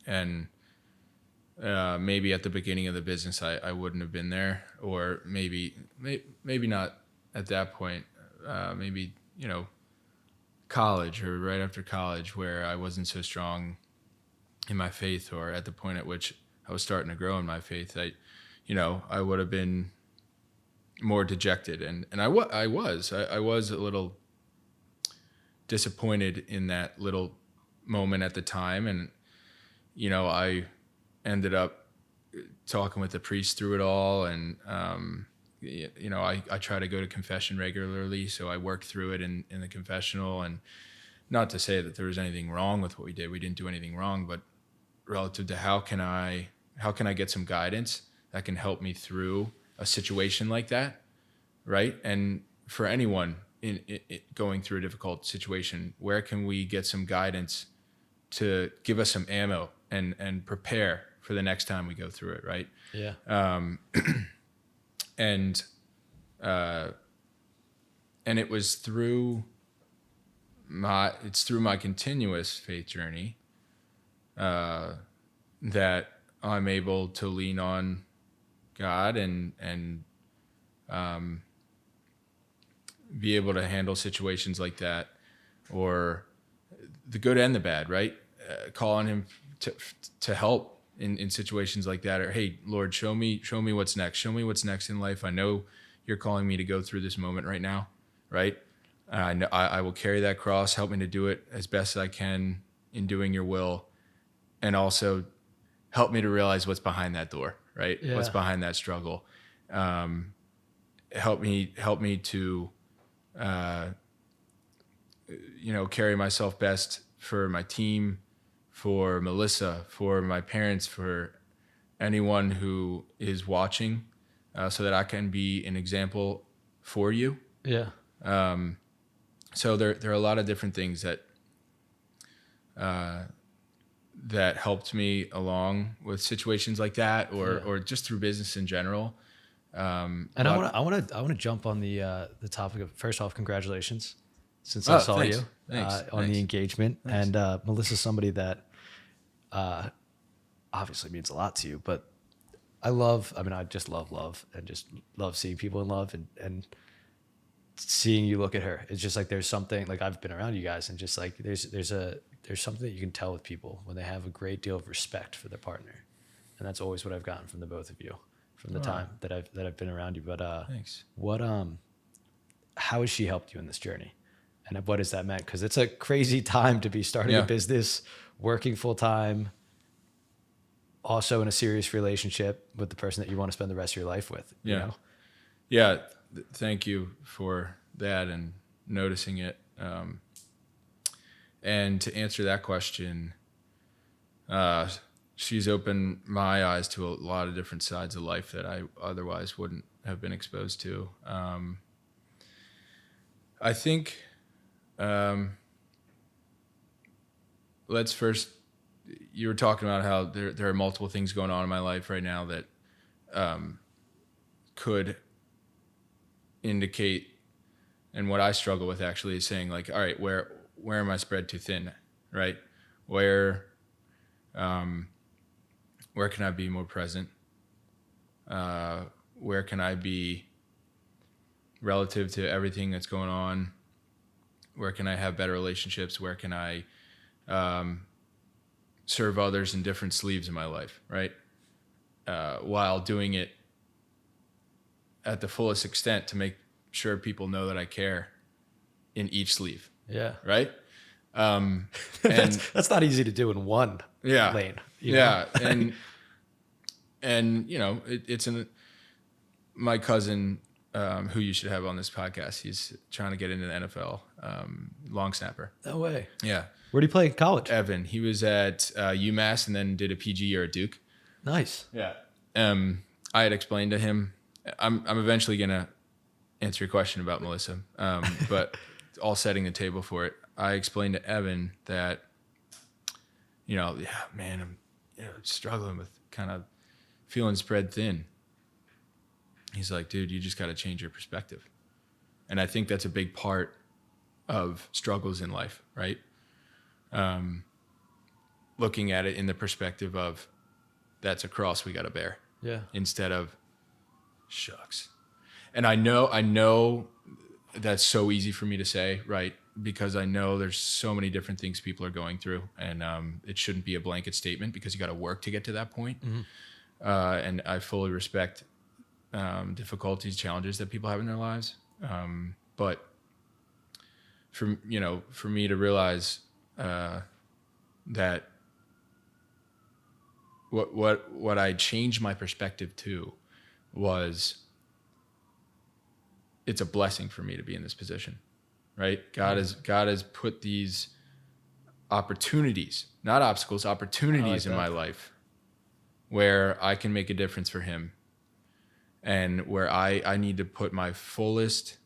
And maybe at the beginning of the business, I wouldn't have been there, or maybe not at that point. Maybe, college or right after college, where I wasn't so strong in my faith, or at the point at which I was starting to grow in my faith. I would have been more dejected, and I was a little disappointed in that little moment at the time, and I ended up talking with the priest through it all. And, I try to go to confession regularly. So I worked through it in the confessional, and not to say that there was anything wrong with what we did. We didn't do anything wrong, but relative to how can I get some guidance that can help me through a situation like that, right? And for anyone in going through a difficult situation, where can we get some guidance to give us some ammo and prepare for the next time we go through it, right? Yeah. And it was through my continuous faith journey that I'm able to lean on God and be able to handle situations like that, or the good and the bad, right? Call on Him to help in situations like that, or hey, Lord, show me what's next. Show me what's next in life. I know You're calling me to go through this moment right now, right? I will carry that cross. Help me to do it as best as I can in doing Your will, and also help me to realize what's behind that door, right? Yeah. What's behind that struggle. Help me to, carry myself best for my team, for Melissa, for my parents, for anyone who is watching, so that I can be an example for You. Yeah. So there are a lot of different things that helped me along with situations like that, or just through business in general. And I want to jump on the topic of, first off, congratulations, since I saw thanks. you Thanks. on the engagement. Thanks. And Melissa's somebody that obviously means a lot to you, but I just love and just love seeing people in love and seeing you look at her. It's just like, there's something, like, I've been around you guys, and just like there's something that you can tell with people when they have a great deal of respect for their partner. And that's always what I've gotten from the both of you from the time that I've been around you. But Thanks. How has she helped you in this journey? And what has that meant? Because it's a crazy time to be starting a business, working full time, also in a serious relationship with the person that you want to spend the rest of your life with. Yeah. You know? Yeah. Thank you for that and noticing it. And to answer that question, she's opened my eyes to a lot of different sides of life that I otherwise wouldn't have been exposed to. I think, let's first, you were talking about how there are multiple things going on in my life right now that could indicate, and what I struggle with actually is saying, like, all right, where am I spread too thin, right? Where can I be more present? Where can I be relative to everything that's going on? Where can I have better relationships? Where can I serve others in different sleeves in my life, right? While doing it at the fullest extent to make sure people know that I care in each sleeve. Yeah. Right. And that's not easy to do in one lane. You know? And it's my cousin, who you should have on this podcast. He's trying to get into the NFL, long snapper. No way. Yeah. Where did he play in college? Evan. He was at UMass and then did a PG year at Duke. Nice. Yeah. I had explained to him, I'm eventually going to answer your question about Melissa, but all setting the table for it. I explained to Evan that, I'm struggling with kind of feeling spread thin. He's like, dude, you just got to change your perspective. And I think that's a big part of struggles in life, right? Looking at it in the perspective of, that's a cross we got to bear. Yeah. Instead of, shucks. And I know that's so easy for me to say, right? Because I know there's so many different things people are going through, and it shouldn't be a blanket statement, because you got to work to get to that point. Mm-hmm. And I fully respect difficulties, challenges that people have in their lives. But for me to realize that what I changed my perspective to was it's a blessing for me to be in this position, right? God has put these opportunities, not obstacles, opportunities in my life where I can make a difference for him, and where I need to put my fullest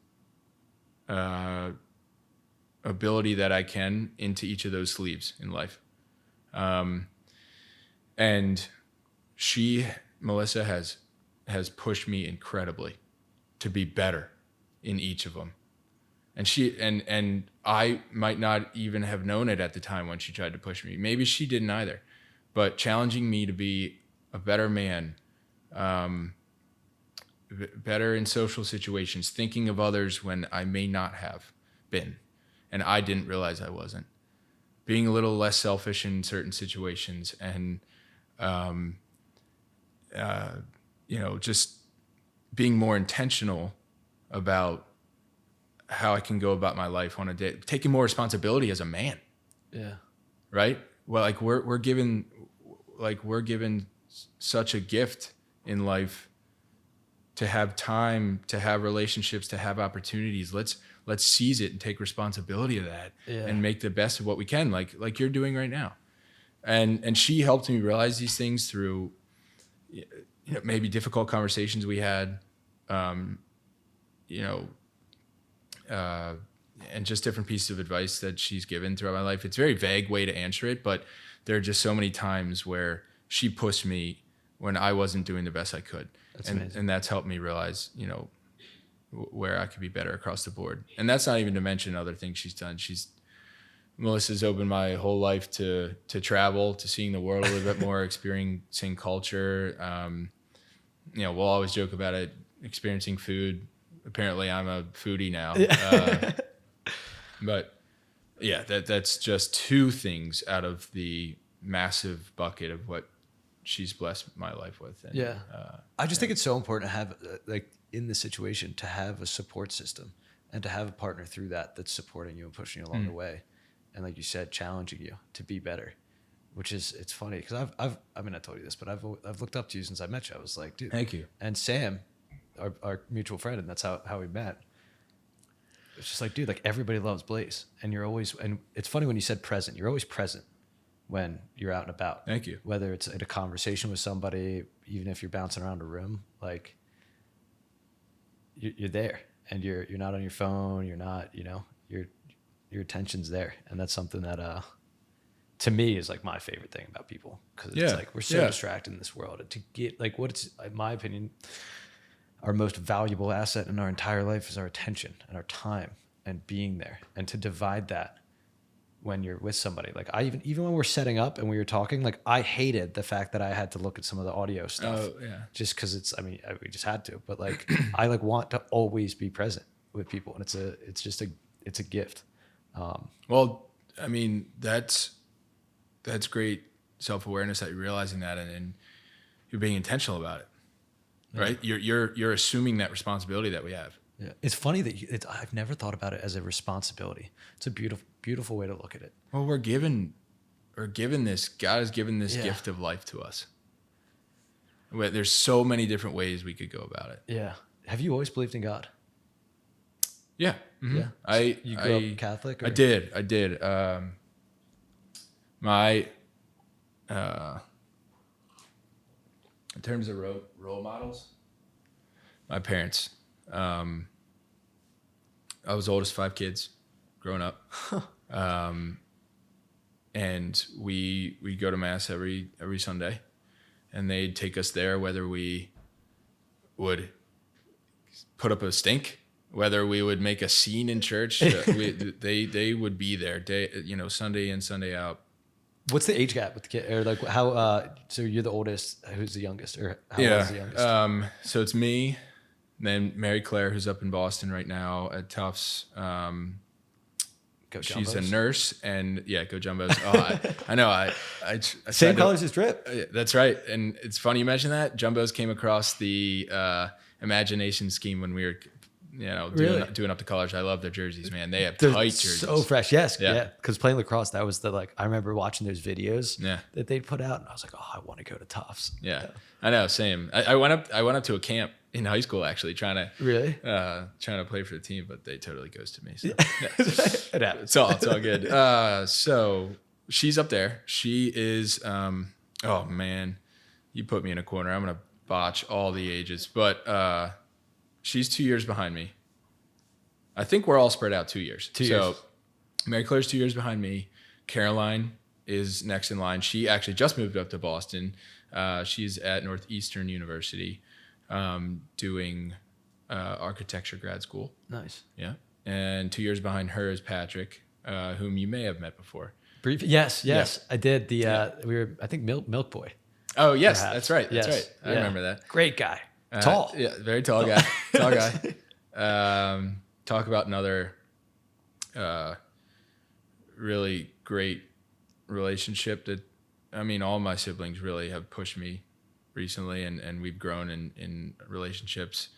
ability that I can into each of those sleeves in life. And Melissa has pushed me incredibly to be better in each of them. And I might not even have known it at the time when she tried to push me. Maybe she didn't either, but challenging me to be a better man, better in social situations, thinking of others when I may not have been, and I didn't realize I wasn't, being a little less selfish in certain situations, and just being more intentional about how I can go about my life on a day, taking more responsibility as a man. Yeah. Right. Well, we're given such a gift in life to have time, to have relationships, to have opportunities. Let's seize it and take responsibility of that, and make the best of what we can, like you're doing right now. And she helped me realize these things through, maybe difficult conversations we had, and just different pieces of advice that she's given throughout my life. It's a very vague way to answer it, but there are just so many times where she pushed me when I wasn't doing the best I could. That's amazing. And that's helped me realize, where I could be better across the board. And that's not even to mention other things she's done. Melissa's opened my whole life to travel, to seeing the world a little bit more, experiencing culture. We'll always joke about it, experiencing food. Apparently I'm a foodie now. But yeah, that's just two things out of the massive bucket of what she's blessed my life with. And, I just think it's so important to have, in this situation, to have a support system and to have a partner through that's supporting you and pushing you along the way. And like you said, challenging you to be better, which is, it's funny because I told you this, but I've looked up to you since I met you. I was like, dude, thank you. And Sam, our mutual friend, and that's how we met. It's just like, dude, everybody loves Blaise, and and it's funny when you said present, you're always present when you're out and about. Thank you. Whether it's in a conversation with somebody, even if you're bouncing around a room, you're there, and you're not on your phone. You're not, your attention's there. And that's something that, to me, is my favorite thing about people. Cause it's we're so distracted in this world, and to get in my opinion, our most valuable asset in our entire life is our attention and our time and being there, and to divide that when you're with somebody. I even when we're setting up and we were talking, I hated the fact that I had to look at some of the audio stuff. Oh, yeah. Just cause we just had to, but I want to always be present with people, and it's a gift. That's great self-awareness that you're realizing that, and you're being intentional about it. Right. You're assuming that responsibility that we have. Yeah. It's funny that I've never thought about it as a responsibility. It's a beautiful, beautiful way to look at it. Well, we're given this, God has given this gift of life to us. There's so many different ways we could go about it. Yeah. Have you always believed in God? Yeah. Mm-hmm. Yeah. You grew up Catholic? Or? I did. In terms of role models, my parents. I was the oldest of 5 kids growing up. And we go to mass every Sunday, and they'd take us there, whether we would put up a stink, whether we would make a scene in church. They would be there Sunday in, Sunday out. What's the age gap with the kid, or how? So you're the oldest. Who's the youngest, or how old is the youngest? So it's me, then Mary Claire, who's up in Boston right now at Tufts. She's a nurse, and go Jumbos. I know. I same colors as Dript. That's right. And it's funny you mention that. Jumbos came across the imagination scheme when we were doing up to college. I love their jerseys, man. They have They're tight jerseys. so fresh. Yes. Yeah. Yeah. Because playing lacrosse, that was I remember watching those videos Yeah. that they'd put out, and I was like, oh, I want to go to Tufts. Yeah. I know. Same. I went up to a camp in high school, actually, trying to play for the team, but they totally ghosted me. So It happens. it's all good. So she's up there. She is, oh man, you put me in a corner. I'm going to botch all the ages, but, she's 2 years behind me. I think we're all spread out 2 years. 2 years. So Mary Claire's 2 years behind me. Caroline is next in line. She actually just moved up to Boston. She's at Northeastern University doing architecture grad school. Nice. Yeah. And 2 years behind her is Patrick, whom you may have met before. Yes. Yeah. I did. We were, I think, Milk Boy. Oh, yes. Perhaps. That's right. That's Yes. right. I Yeah. remember that. Great guy. Tall. Yeah, very tall guy. Tall guy. Talk about another really great relationship that, I mean, all my siblings really have pushed me recently, and we've grown in relationships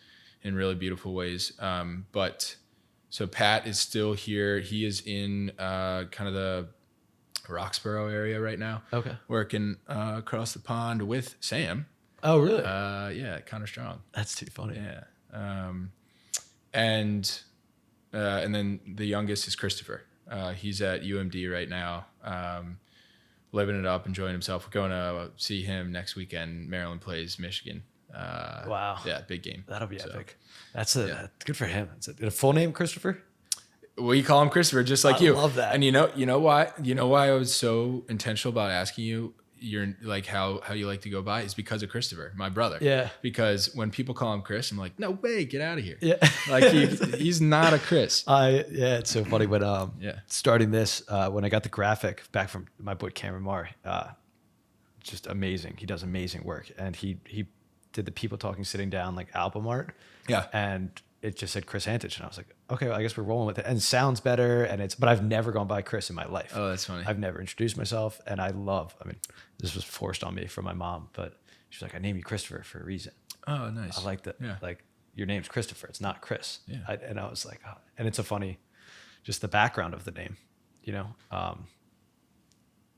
in really beautiful ways. But so Pat is still here. He is in kind of the Roxborough area right now. Okay. Working across the pond with Sam. Oh, really? Yeah, Connor Strong. That's too funny. Yeah. And then the youngest is Christopher. He's at UMD right now, living it up, enjoying himself. We're going to see him next weekend. Maryland plays Michigan. Wow. Yeah, big game. That'll be epic. That's good for him. It's a full name, Christopher? We call him Christopher, just like I you. love that. And you know why I was so intentional about asking you like how you like to go by is because of Christopher, my brother. Yeah. Because when people call him Chris, I'm like, no way, get out of here. Yeah. Like he's not a Chris. It's so funny when starting this, when I got the graphic back from my boy Cameron Marr, just amazing. He does amazing work. And he did the people talking sitting down like album art. Yeah. And it just said Chris Antich, and I was like, okay, well, I guess we're rolling with it. And it sounds better, but I've never gone by Chris in my life. Oh, that's funny. I've never introduced myself, and I mean, this was forced on me from my mom, but she's like, I named you Christopher for a reason. Oh, nice. I like that. Yeah. Like, your name's Christopher. It's not Chris. Yeah. And I was like, oh. And it's a funny, just the background of the name,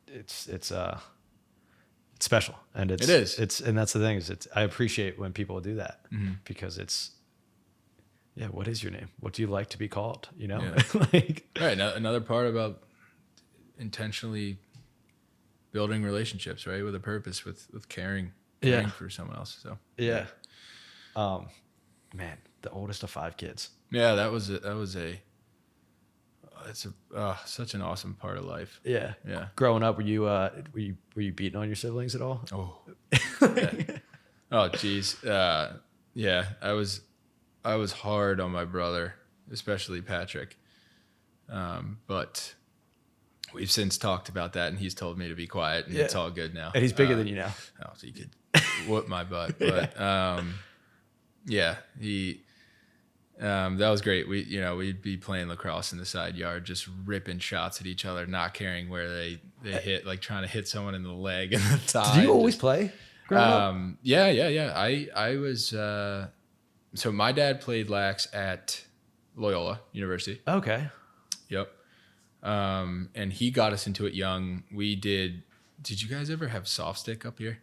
it's special, and it is. And that's the thing I appreciate when people do that because what is your name? What do you like to be called? Yeah. Like, right. Another part about intentionally building relationships, right, with a purpose, with caring for someone else. So yeah. Man, the oldest of 5 kids. Yeah, it's such an awesome part of life. Yeah. Yeah. Growing up, were you beating on your siblings at all? Oh. Yeah. Oh, geez. Yeah, I was hard on my brother, especially Patrick. But we've since talked about that, and he's told me to be quiet, and it's all good now. And he's bigger than you now. Oh, so he could whoop my butt. But he that was great. We'd be playing lacrosse in the side yard, just ripping shots at each other, not caring where they hit, like trying to hit someone in the leg and the thigh. Did you always play? Yeah. I was so my dad played lax at Loyola University. Okay. Yep. And he got us into it young. Did you guys ever have soft stick up here?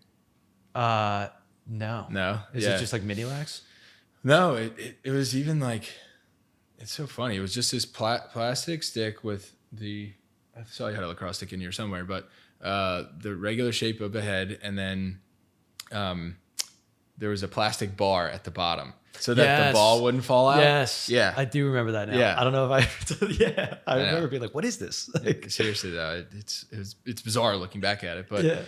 No. No. Is it just like mini lax? No, it was even like, it's so funny. It was just this plastic stick with I saw you had a lacrosse stick in here somewhere, but the regular shape of a head, and then there was a plastic bar at the bottom so that the ball wouldn't fall out. Yes. Yeah. I do remember that now. Yeah. I don't know if I remember being like, what is this? Like, seriously though, it's bizarre looking back at it, but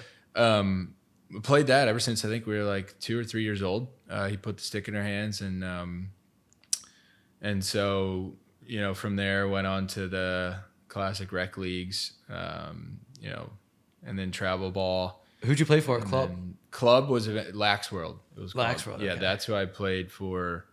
we played that ever since I think we were like 2 or 3 years old. He put the stick in our hands, and so from there went on to the classic rec leagues, and then travel ball. Who'd you play for? Club? Club was Lax World. It was Lax called. World. Yeah, okay. that's who I played for.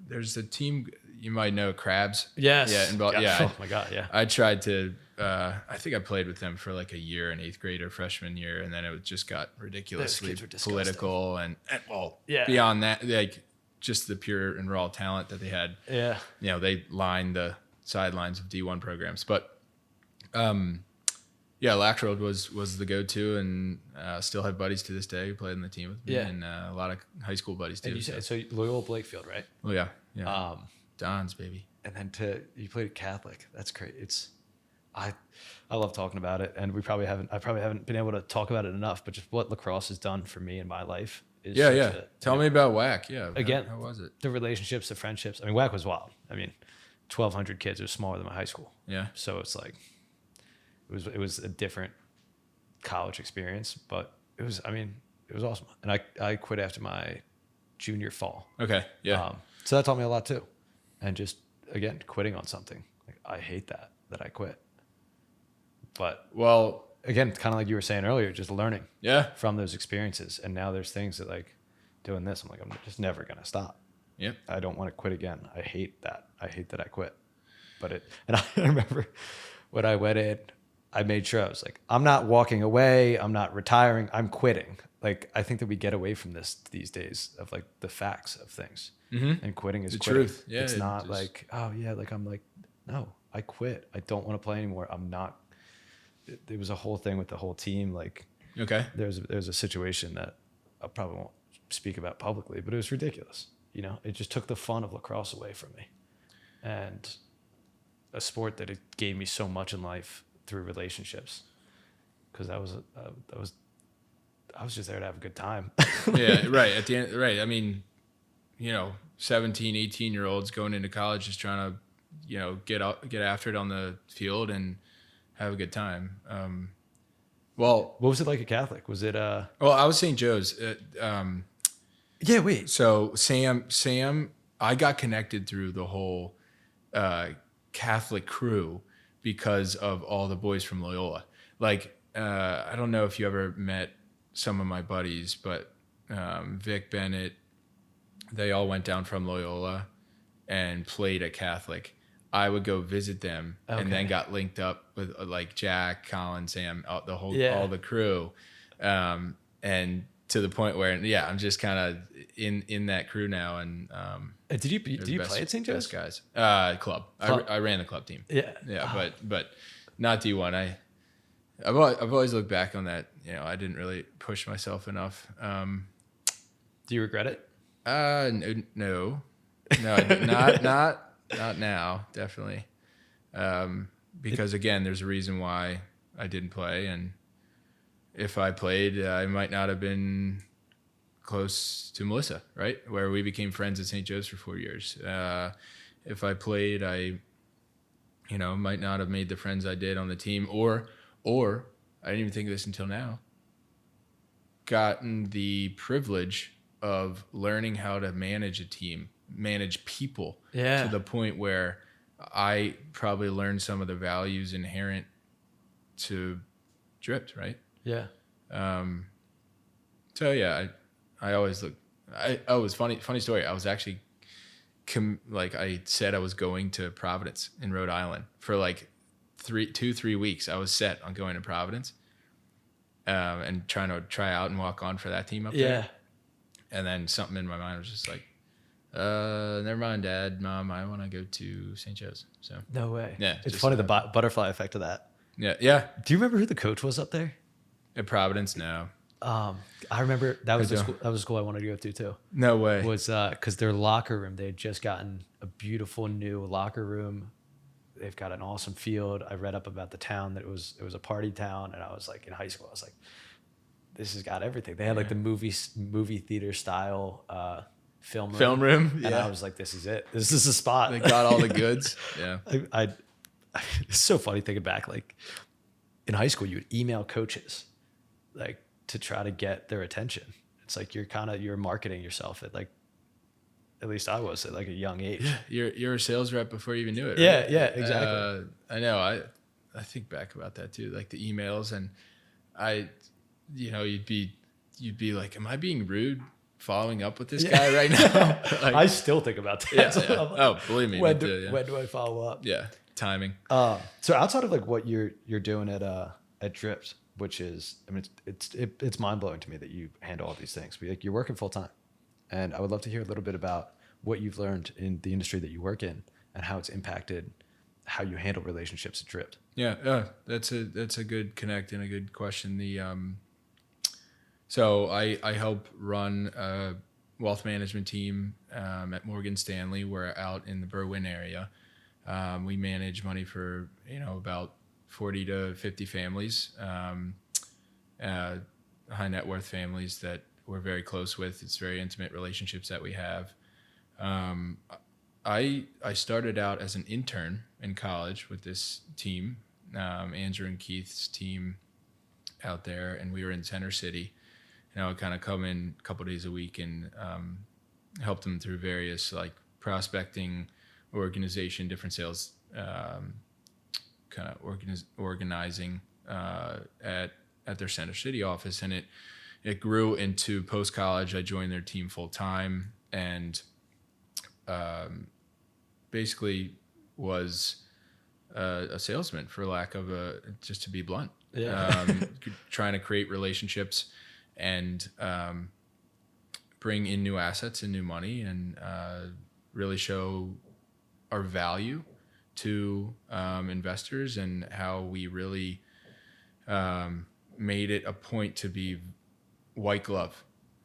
There's a team you might know, Crabs. Yes. Yeah. Oh my God. Yeah. I tried to I think I played with them for like a year in 8th grade or freshman year, and then it just got ridiculously political and beyond that, like just the pure and raw talent that they had. Yeah, they lined the sidelines of D1 programs, but Lax Road was the go-to, and still have buddies to this day who played in the team with me, and a lot of high school buddies too. And you said, so Loyola Blakefield, right? Oh yeah. Don's baby. And then you played Catholic. That's great. I love talking about it, and I probably haven't been able to talk about it enough. But just what lacrosse has done for me in my life is Tell me about WAC. Yeah. Again, how was it? The relationships, the friendships. I mean, WAC was wild. I mean, 1,200 kids. It was smaller than my high school. Yeah. So it's like it was a different college experience, but it was awesome. And I quit after my junior fall. Okay. Yeah. So that taught me a lot too, and just again quitting on something. Like I hate that I quit. But again, kind of like you were saying earlier, just learning from those experiences. And now there's things that like doing this, I'm like, I'm just never going to stop. Yep. I don't want to quit again. I hate that. I quit. And I remember when I went in, I made sure I was like, I'm not walking away. I'm not retiring. I'm quitting. Like, I think that we get away from this these days of like the facts of things, and quitting is the truth. Yeah. It's not like, oh yeah. Like, I'm like, no, I quit. I don't want to play anymore. I'm not. There was a whole thing with the whole team. Like, okay, there's a situation that I probably won't speak about publicly, but it was ridiculous. It just took the fun of lacrosse away from me, and a sport that it gave me so much in life through relationships. Because I was just there to have a good time. Yeah, right. At the end, right. I mean, 17, 18-year-olds going into college just trying to, get after it on the field and have a good time. What was it like at Catholic? Was it Well, I was St. Joe's. Yeah, wait. So Sam, I got connected through the whole Catholic crew because of all the boys from Loyola. Like, I don't know if you ever met some of my buddies, but Vic, Bennett, they all went down from Loyola and played at Catholic. I would go visit them, and then got linked up with like Jack, Colin, Sam, all the crew, and to the point where I'm just kind of in that crew now. And did you play at St. Joe's? Guys, club. I ran the club team. Yeah, but not D1. I've always looked back on that. I didn't really push myself enough. Do you regret it? No, not now, definitely. Because again, there's a reason why I didn't play, and if I played, I might not have been close to Melissa, right? Where we became friends at St. Joe's for 4 years. If I played, I might not have made the friends I did on the team, or I didn't even think of this until now, gotten the privilege of learning how to manage a team, manage people, to the point where I probably learned some of the values inherent to Dript, right? Yeah. So yeah, I always look. It was funny story. I was actually, I said I was going to Providence in Rhode Island for like 3 weeks. I was set on going to Providence, and trying to try out and walk on for that team up there. And then something in my mind was just like, never mind, Dad, Mom, I want to go to St. Joe's. So no way. Yeah, it's funny the butterfly effect of that. Yeah. Do you remember who the coach was up there? At Providence, no. I remember that was a school I wanted to go to too. No way. Was because their locker room, they had just gotten a beautiful new locker room. They've got an awesome field. I read up about the town that it was a party town, and I was like in high school. I was like, this has got everything. They had like the movie theater style film room, and I was like, this is it. This is the spot. They got all the goods. Yeah. It's so funny thinking back. Like in high school, you would email coaches, like to try to get their attention. It's like you're marketing yourself at least I was at like a young age. Yeah, you're a sales rep before you even knew it. Right? Yeah, exactly. I know. I think back about that too, like the emails, and you'd be like, am I being rude following up with this guy right now? I still think about that. Yeah. Oh, believe me. When do I follow up? Yeah. timing. So outside of like what you're doing at Dript, which is, I mean, it's mind blowing to me that you handle all these things. But like, you're working full time, and I would love to hear a little bit about what you've learned in the industry that you work in and how it's impacted how you handle relationships at Dript. Yeah, that's a good connect and a good question. So I help run a wealth management team at Morgan Stanley. We're out in the Berwyn area. We manage money for about 40 to 50 families, high net worth families that we're very close with. It's very intimate relationships that we have. I started out as an intern in college with this team, Andrew and Keith's team out there, and we were in Center City. And I would kind of come in a couple days a week and help them through various like prospecting, organization, different sales, kind of organizing at their Center City office. And it grew into post-college. I joined their team full time and basically was a salesman, for lack of just to be blunt. Yeah. Trying to create relationships and bring in new assets and new money and really show our value to investors and how we really made it a point to be white glove,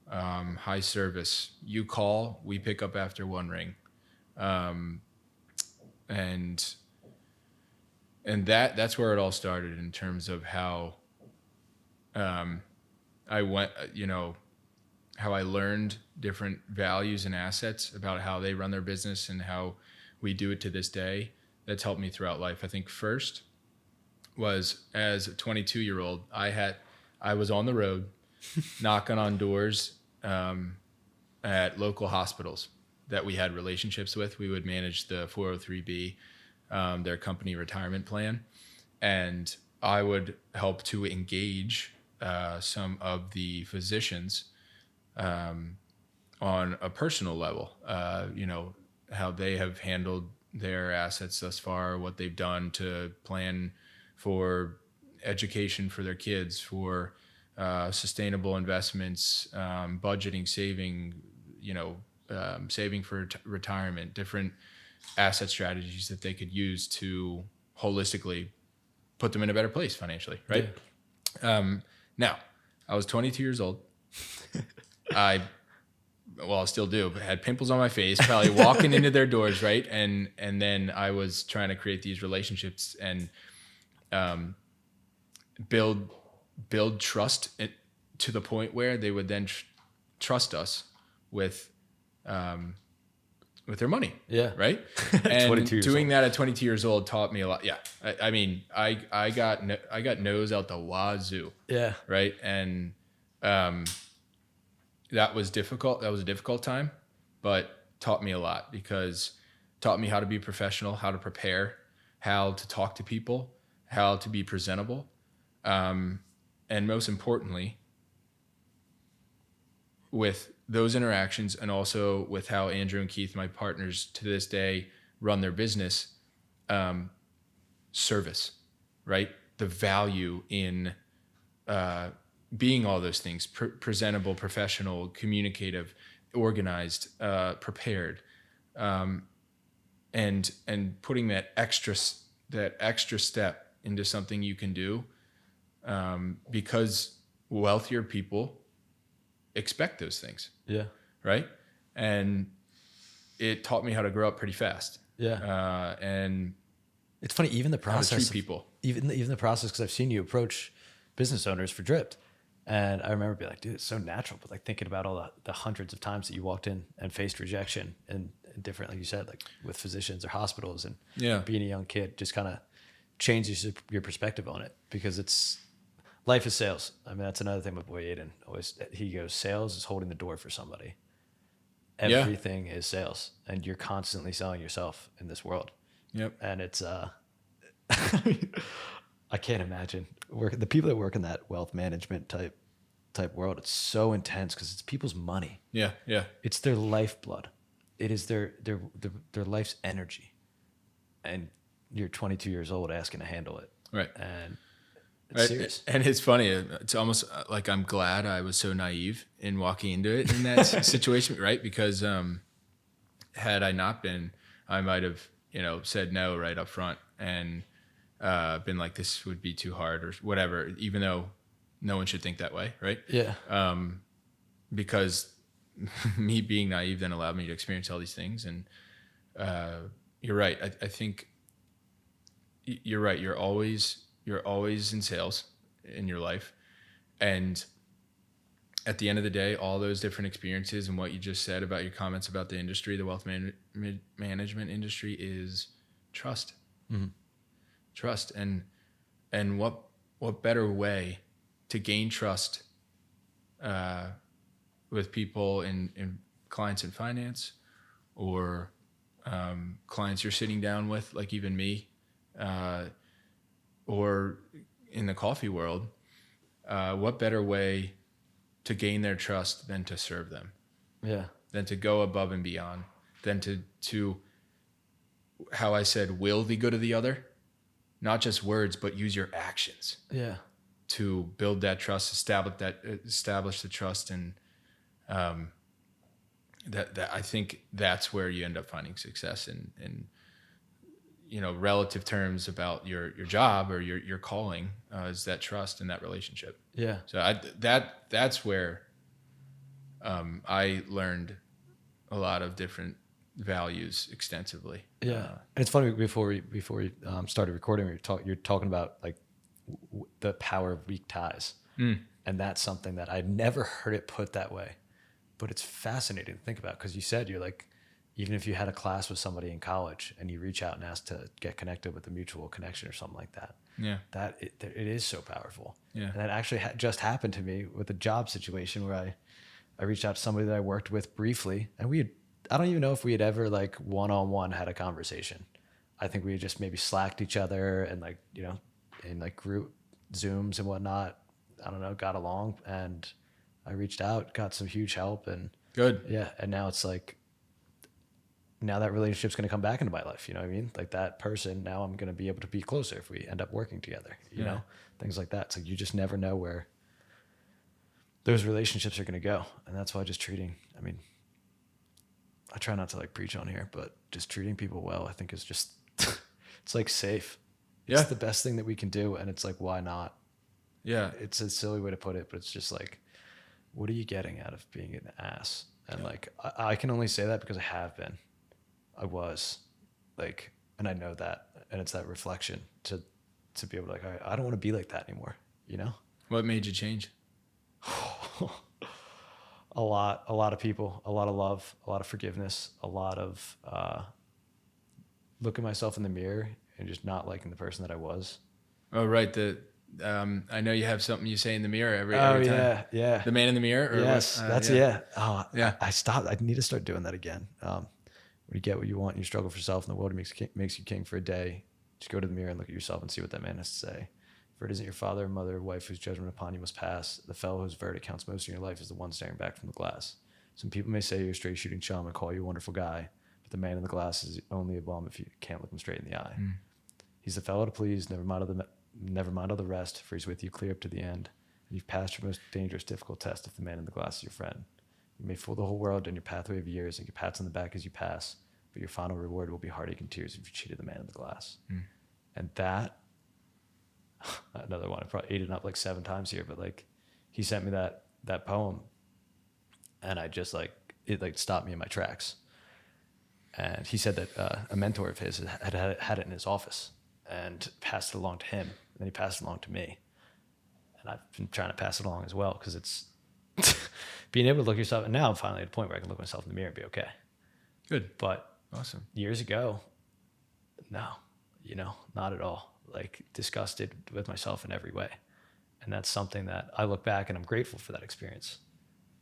high service. You call, we pick up after one ring. And that's where it all started in terms of how I went, how I learned different values and assets about how they run their business and how we do it to this day. That's helped me throughout life. I think first was as a 22-year-old, I was on the road knocking on doors at local hospitals that we had relationships with. We would manage the 403B, their company retirement plan, and I would help to engage some of the physicians on a personal level, how they have handled their assets thus far, what they've done to plan for education for their kids, for sustainable investments, budgeting, saving, saving for retirement, different asset strategies that they could use to holistically put them in a better place financially, right? Yeah. Now, I was 22 years old. I still do, but had pimples on my face, probably walking into their doors, right? And then I was trying to create these relationships and build trust to the point where they would then trust us with their money. Yeah. Right. And doing that at 22 years old taught me a lot. Yeah. I got no's out the wazoo. Yeah. Right. And that was difficult. That was a difficult time, but taught me a lot because taught me how to be professional, how to prepare, how to talk to people, how to be presentable. And most importantly, with those interactions and also with how Andrew and Keith, my partners to this day, run their business, service, right? The value in being all those things, presentable, professional, communicative, organized, prepared, and putting that extra step into something you can do, because wealthier people expect those things. Yeah. Right. And it taught me how to grow up pretty fast. Yeah. And it's funny, even the process, how to treat people, even the process, because I've seen you approach business owners for Dript. And I remember being like, dude, it's so natural. But like thinking about all the hundreds of times that you walked in and faced rejection and different, like you said, like with physicians or hospitals and being a young kid just kind of changes your perspective on it, because life is sales. I mean, that's another thing my boy Aiden always, he goes, sales is holding the door for somebody. Everything is sales, and you're constantly selling yourself in this world. Yep. And it's, I can't imagine the people that work in that wealth management type world. It's so intense because it's people's money. Yeah. Yeah. It's their lifeblood. It is their life's energy. And you're 22 years old asking to handle it. Right. And it's serious. And it's funny. It's almost like I'm glad I was so naive in walking into it in that situation, right? Because had I not been, I might have, said no right up front and been like, this would be too hard or whatever, even though no one should think that way, right? Yeah. Because me being naive then allowed me to experience all these things. And you're right. I think you're right. You're always in sales in your life. And at the end of the day, all those different experiences and what you just said about your comments about the industry, the wealth management industry, is trust. Mm-hmm. Trust. And what better way to gain trust with people in clients in finance or clients you're sitting down with, like even me, or in the coffee world, what better way to gain their trust than to serve them? Yeah. Than to go above and beyond, than to how I said, will the good of the other, not just words, but use your actions. Yeah. To build that trust, establish the trust, and that I think that's where you end up finding success in relative terms about your job or your calling, is that trust and that relationship. Yeah. So that's where I learned a lot of different values extensively. Yeah. And it's funny, before we started recording, you're talking about like the power of weak ties. And that's something that I'd never heard it put that way, but it's fascinating to think about, because you said, you're like, even if you had a class with somebody in college and you reach out and ask to get connected with a mutual connection or something like that, it is so powerful. Yeah. And that actually just happened to me with a job situation where I reached out to somebody that I worked with briefly, and I don't even know if we had ever like one-on-one had a conversation. I think we had just maybe slacked each other and like, in like group Zooms and whatnot, I don't know, got along, and I reached out, got some huge help, and good. Yeah. And now it's like, now that relationship's going to come back into my life. You know what I mean? Like that person, now I'm going to be able to be closer if we end up working together, you know, things like that. So you just never know where those relationships are going to go. And that's why just I try not to like preach on here, but just treating people well, I think is just, it's like safe. It's the best thing that we can do. And it's like, why not? Yeah. It's a silly way to put it, but it's just like, what are you getting out of being an ass? And like, I can only say that because I have been. I was like, and I know that, and it's that reflection to be able to like, all right, I don't want to be like that anymore. You know? What made you change? A lot of people, a lot of love, a lot of forgiveness, a lot of looking myself in the mirror and just not liking the person that I was. Oh, right. I know you have something you say in the mirror every time. Yeah. The man in the mirror? Or yes, what? Oh, yeah. I stopped. I need to start doing that again. When you get what you want, and you struggle for yourself, and the world makes you king for a day. Just go to the mirror and look at yourself and see what that man has to say. For it isn't your father, mother, or wife whose judgment upon you must pass. The fellow whose verdict counts most in your life is the one staring back from the glass. Some people may say you're a straight shooting chum and call you a wonderful guy, but the man in the glass is only a bum if you can't look him straight in the eye. He's the fellow to please, never mind all the rest, for he's with you clear up to the end. And you've passed your most dangerous, difficult test if the man in the glass is your friend. You may fool the whole world in your pathway of years and get pats on the back as you pass, but your final reward will be heartache and tears if you cheated the man in the glass. And that, another one, I probably ate it up like 7 times here, but like he sent me that poem, and I just like, it like stopped me in my tracks. And he said that a mentor of his had it in his office and passed it along to him. And then he passed it along to me. And I've been trying to pass it along as well, because it's being able to look yourself. And now I'm finally at a point where I can look myself in the mirror and be okay. Good. But awesome. Years ago, no, not at all. Like disgusted with myself in every way. And that's something that I look back and I'm grateful for that experience.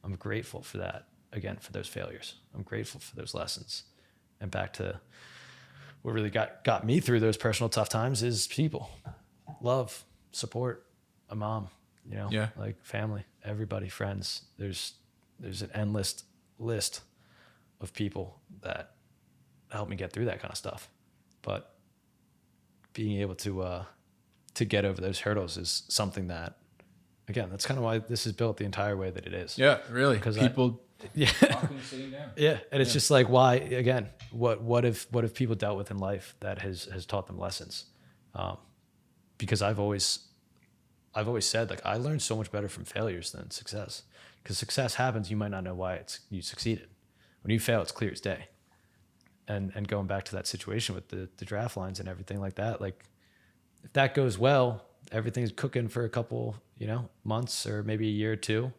I'm grateful for that, again, for those failures. I'm grateful for those lessons. And back to what really got me through those personal tough times is people, love, support, a mom, like family, everybody, friends. There's an endless list of people that helped me get through that kind of stuff. But being able to get over those hurdles is something that, again, that's kind of why this is built the entire way that it is. Yeah, really. Because people talking, sitting down. Yeah, and it's just like, why again? What have people dealt with in life that has taught them lessons? Because I've always said, like, I learned so much better from failures than success. Because success happens, you might not know why you succeeded. When you fail, it's clear as day. And going back to that situation with the draft lines and everything like that, like, if that goes well, everything's cooking for a couple, months or maybe a year or two,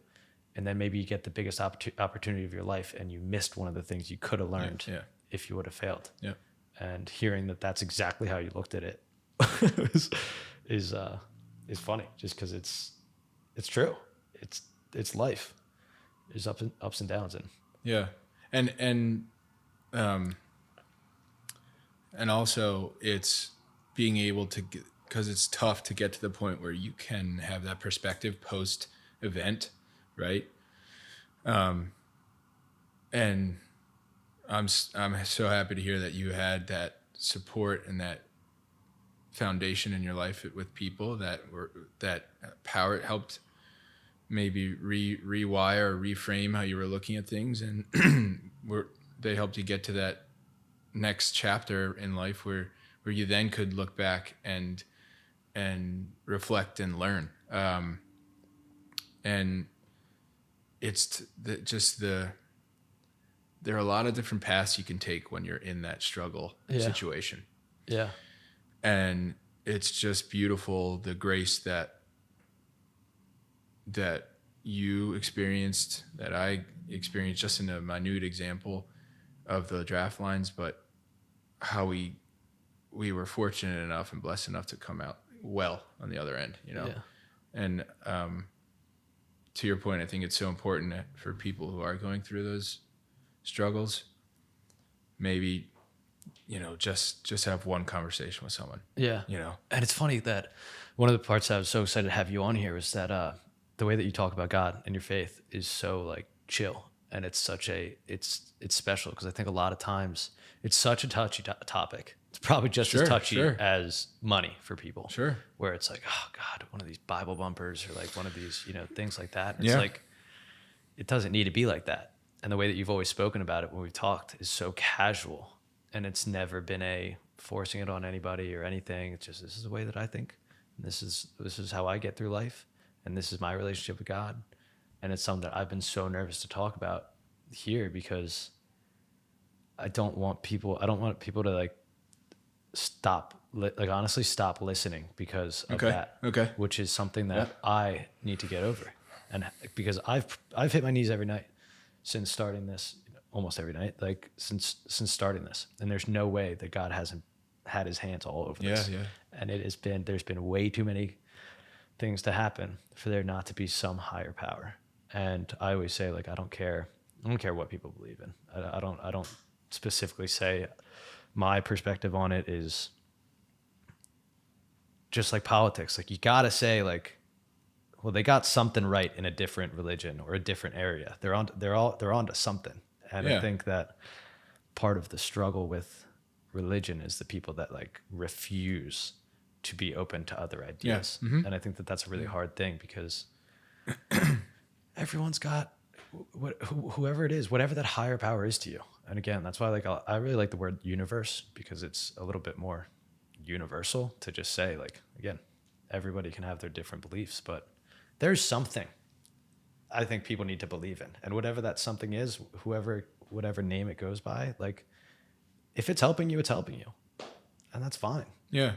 and then maybe you get the biggest opportunity of your life, and you missed one of the things you could have learned if you would have failed. Yeah. And hearing that that's exactly how you looked at it is funny, just because it's true. It's life. There's ups and downs, and and also it's being able to get, because it's tough to get to the point where you can have that perspective post event, right? And I'm so happy to hear that you had that support and that foundation in your life with people that power helped maybe rewire or reframe how you were looking at things, and they helped you get to that next chapter in life where you then could look back and reflect and learn. And it's there are a lot of different paths you can take when you're in that struggle situation. Yeah. And it's just beautiful, the grace that you experienced, that I experienced, just in a minute example of the draft lines, but how we were fortunate enough and blessed enough to come out well on the other end, Yeah. And to your point, I think it's so important for people who are going through those struggles, maybe, just have one conversation with someone. Yeah. And it's funny that one of the parts that I was so excited to have you on here is that the way that you talk about God and your faith is so, like, chill. And it's it's special, because I think a lot of times it's such a touchy topic. It's probably just as touchy as money for people. Sure. Where it's like, oh God, one of these Bible bumpers, or like one of these, things like that. And it's like, it doesn't need to be like that. And the way that you've always spoken about it when we've talked is so casual, and it's never been a forcing it on anybody or anything. It's just, this is the way that I think. And this is how I get through life. And this is my relationship with God. And it's something that I've been so nervous to talk about here, because I don't want people to, like, honestly stop listening because of that. Okay. Which is something that I need to get over. And because I've hit my knees every night since starting this, almost every night, like since starting this. And there's no way that God hasn't had his hands all over this. Yeah. And there's been way too many things to happen for there not to be some higher power. And I always say, like, I don't care what people believe in. I don't specifically say my perspective on it is just like politics. Like, you gotta say, like, well, they got something right in a different religion or a different area. They're onto something. And I think that part of the struggle with religion is the people that, like, refuse to be open to other ideas. Yeah. Mm-hmm. And I think that that's a really hard thing, because everyone's got whoever it is, whatever that higher power is to you. And again, that's why, like, I really like the word universe, because it's a little bit more universal to just say, like, again, everybody can have their different beliefs, but there's something I think people need to believe in. And whatever that something is, whatever name it goes by, like, if it's helping you, it's helping you. And that's fine. Yeah.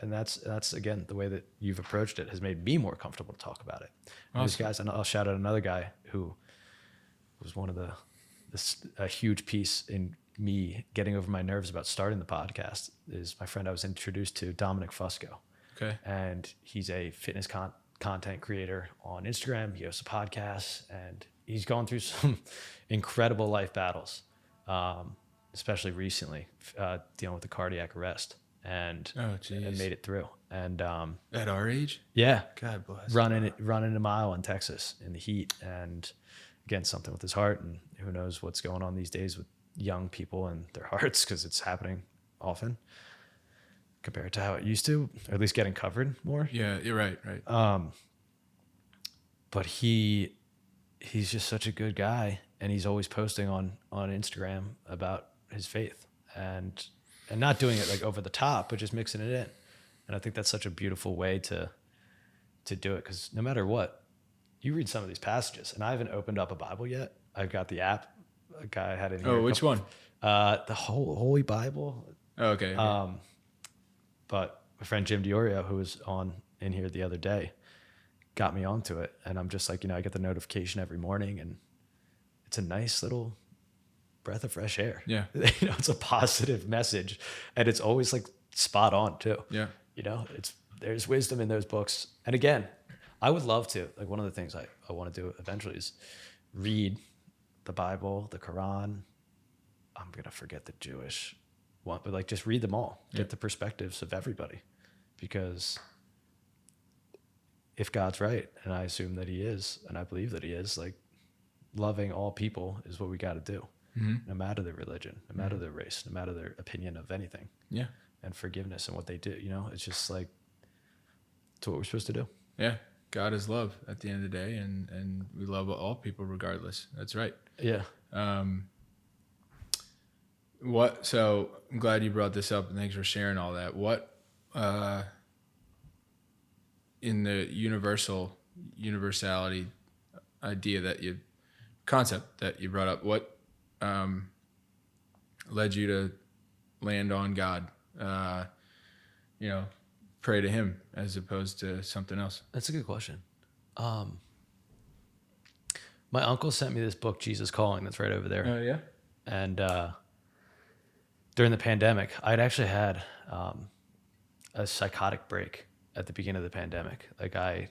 And that's again, the way that you've approached it has made me more comfortable to talk about it. Awesome. These guys, and I'll shout out another guy who was one of a huge piece in me getting over my nerves about starting the podcast, is my friend I was introduced to, Dominic Fusco. Okay. And he's a fitness content creator on Instagram. He hosts a podcast, and he's gone through some incredible life battles, especially recently, dealing with a cardiac arrest, and made it through. And at our age, yeah, God bless. Running a mile in Texas in the heat, and again, something with his heart, and who knows what's going on these days with young people and their hearts, because it's happening often. compared to how it used to, or at least getting covered more. Yeah, you're right. But he's just such a good guy, and he's always posting on Instagram about his faith, and not doing it like over the top, but just mixing it in. And I think that's such a beautiful way to do it, because no matter what, you read some of these passages, and I haven't opened up a Bible yet. I've got the app. A guy had it in here. Oh, which one? The whole Holy Bible. Oh, okay. But my friend Jim Diorio, who was in here the other day, got me onto it. And I'm just like, I get the notification every morning, and it's a nice little breath of fresh air. Yeah. It's a positive message, and it's always like spot on too. Yeah. There's wisdom in those books. And again, I would love to, like, one of the things I want to do eventually is read the Bible, the Quran. I'm going to forget the Jewish one, but like just read them all, get the perspectives of everybody, because if God's right, and I assume that he is, and I believe that he is, like, loving all people is what we got to do, no matter their religion, no matter their race, no matter their opinion of anything. Yeah. And forgiveness and what they do, it's just like, it's what we're supposed to do. Yeah. God is love at the end of the day, and we love all people regardless. That's right. Yeah. So I'm glad you brought this up, and thanks for sharing all that. What, in the universality concept that you brought up, what, led you to land on God, pray to him as opposed to something else? That's a good question. My uncle sent me this book, Jesus Calling, that's right over there. Oh, yeah? And during the pandemic, I'd actually had a psychotic break at the beginning of the pandemic. Like, I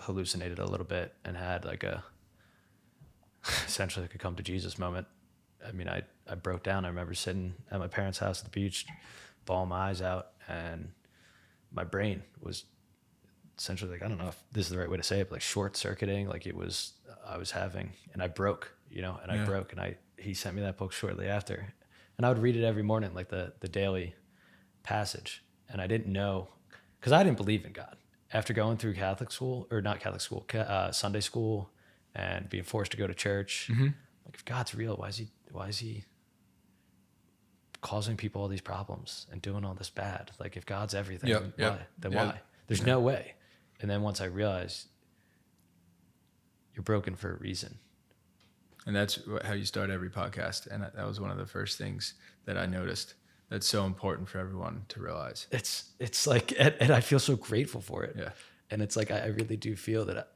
hallucinated a little bit and had like essentially like a come to Jesus moment. I mean, I broke down. I remember sitting at my parents' house at the beach, bawling my eyes out, and my brain was essentially like, I don't know if this is the right way to say it, but like short circuiting, like I was having, and I broke, I broke, and he sent me that book shortly after, and I would read it every morning, like the daily passage. And I didn't know, because I didn't believe in God. After going through Sunday school, and being forced to go to church, like, if God's real, why is he causing people all these problems and doing all this bad? Like, if God's everything, why? There's no way. And then once I realized, you're broken for a reason. And that's how you start every podcast. And that was one of the first things that I noticed. That's so important for everyone to realize. It's like, and I feel so grateful for it. Yeah. And it's like, I really do feel that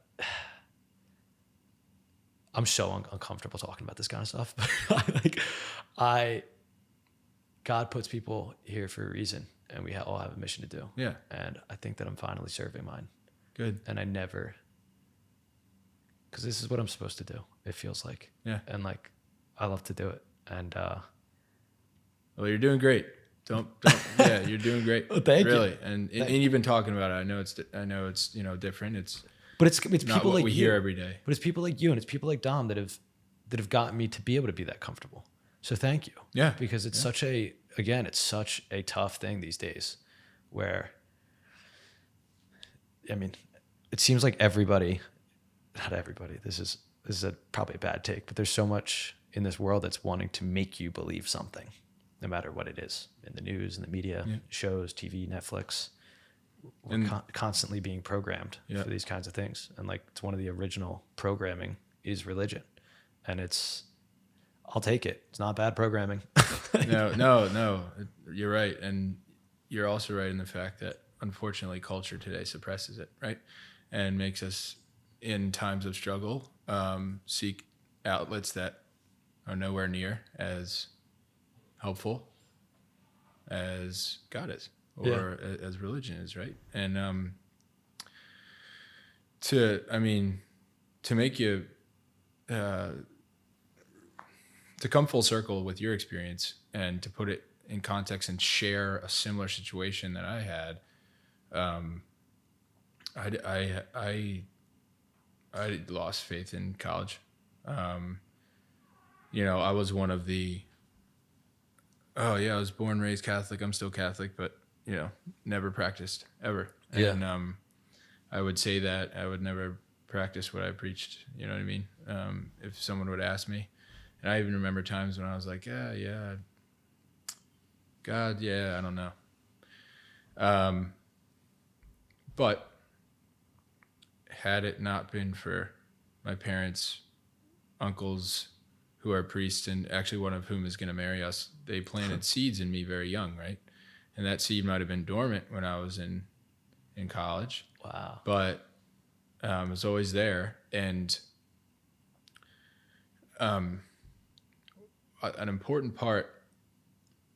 I'm so uncomfortable talking about this kind of stuff. But God puts people here for a reason, and we all have a mission to do. Yeah. And I think that I'm finally serving mine. Good. And because this is what I'm supposed to do, it feels like. Yeah. And like, I love to do it. And well, you're doing great. Don't yeah, you're doing great. Well, thank you. Really. And you've been talking about it. I know it's different. But it's not people what like we you hear every day. But it's people like you, and it's people like Dom that have gotten me to be able to be that comfortable. So thank you. Yeah. Because it's such a tough thing these days, where, I mean, it seems like not everybody, this is probably a bad take, but there's so much in this world that's wanting to make you believe something, no matter what it is, in the news, in the media, shows, TV, Netflix. We're constantly being programmed for these kinds of things. And like, it's one of the original programming is religion. And I'll take it. It's not bad programming. No, you're right. And you're also right in the fact that, unfortunately, culture today suppresses it, right? And makes us, in times of struggle, seek outlets that are nowhere near as helpful as God is, or as religion is, right? And to make you to come full circle with your experience and to put it in context and share a similar situation that I had, I lost faith in college. I was one of the Oh yeah, I was born, raised Catholic. I'm still Catholic, but never practiced ever. Yeah. And I would say that I would never practice what I preached. You know what I mean? If someone would ask me, and I even remember times when I was like, yeah, God, yeah, I don't know. But had it not been for my parents, uncles who are priests, and actually one of whom is going to marry us, they planted seeds in me very young, right? And that seed might have been dormant when I was in college. Wow. But it was always there. And an important part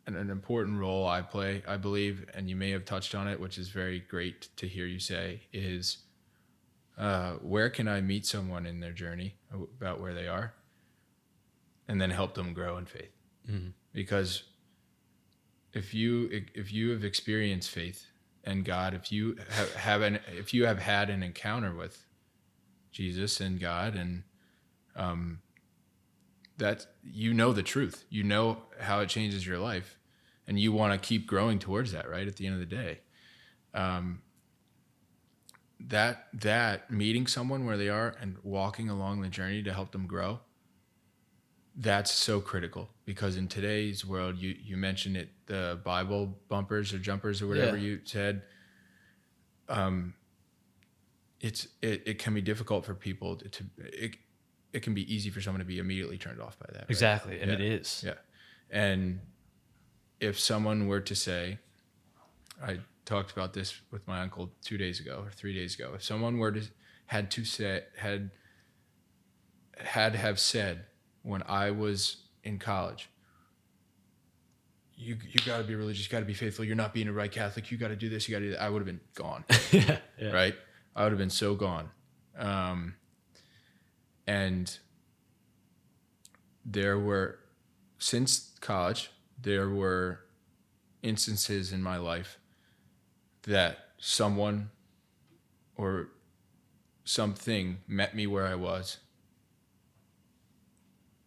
and an important role I play, I believe, and you may have touched on it, which is very great to hear you say, is where can I meet someone in their journey about where they are and then help them grow in faith? Mm-hmm. Because if you have experienced faith and God, if you have had an encounter with Jesus and God, and that the truth, how it changes your life, and you want to keep growing towards that, right? At the end of the day, that meeting someone where they are and walking along the journey to help them grow, that's so critical, because in today's world, you mentioned it, the Bible bumpers or jumpers or whatever you said, it can be difficult for people it can be easy for someone to be immediately turned off by that. Right? Exactly. And it is. Yeah. And if someone were to say, I talked about this with my uncle 2 days ago or 3 days ago, if someone were to have said when I was in college, you got to be religious, you got to be faithful, you're not being a right Catholic, you got to do this, you got to do that, I would have been gone. Yeah. Right? I would have been so gone. And since college, there were instances in my life that someone or something met me where I was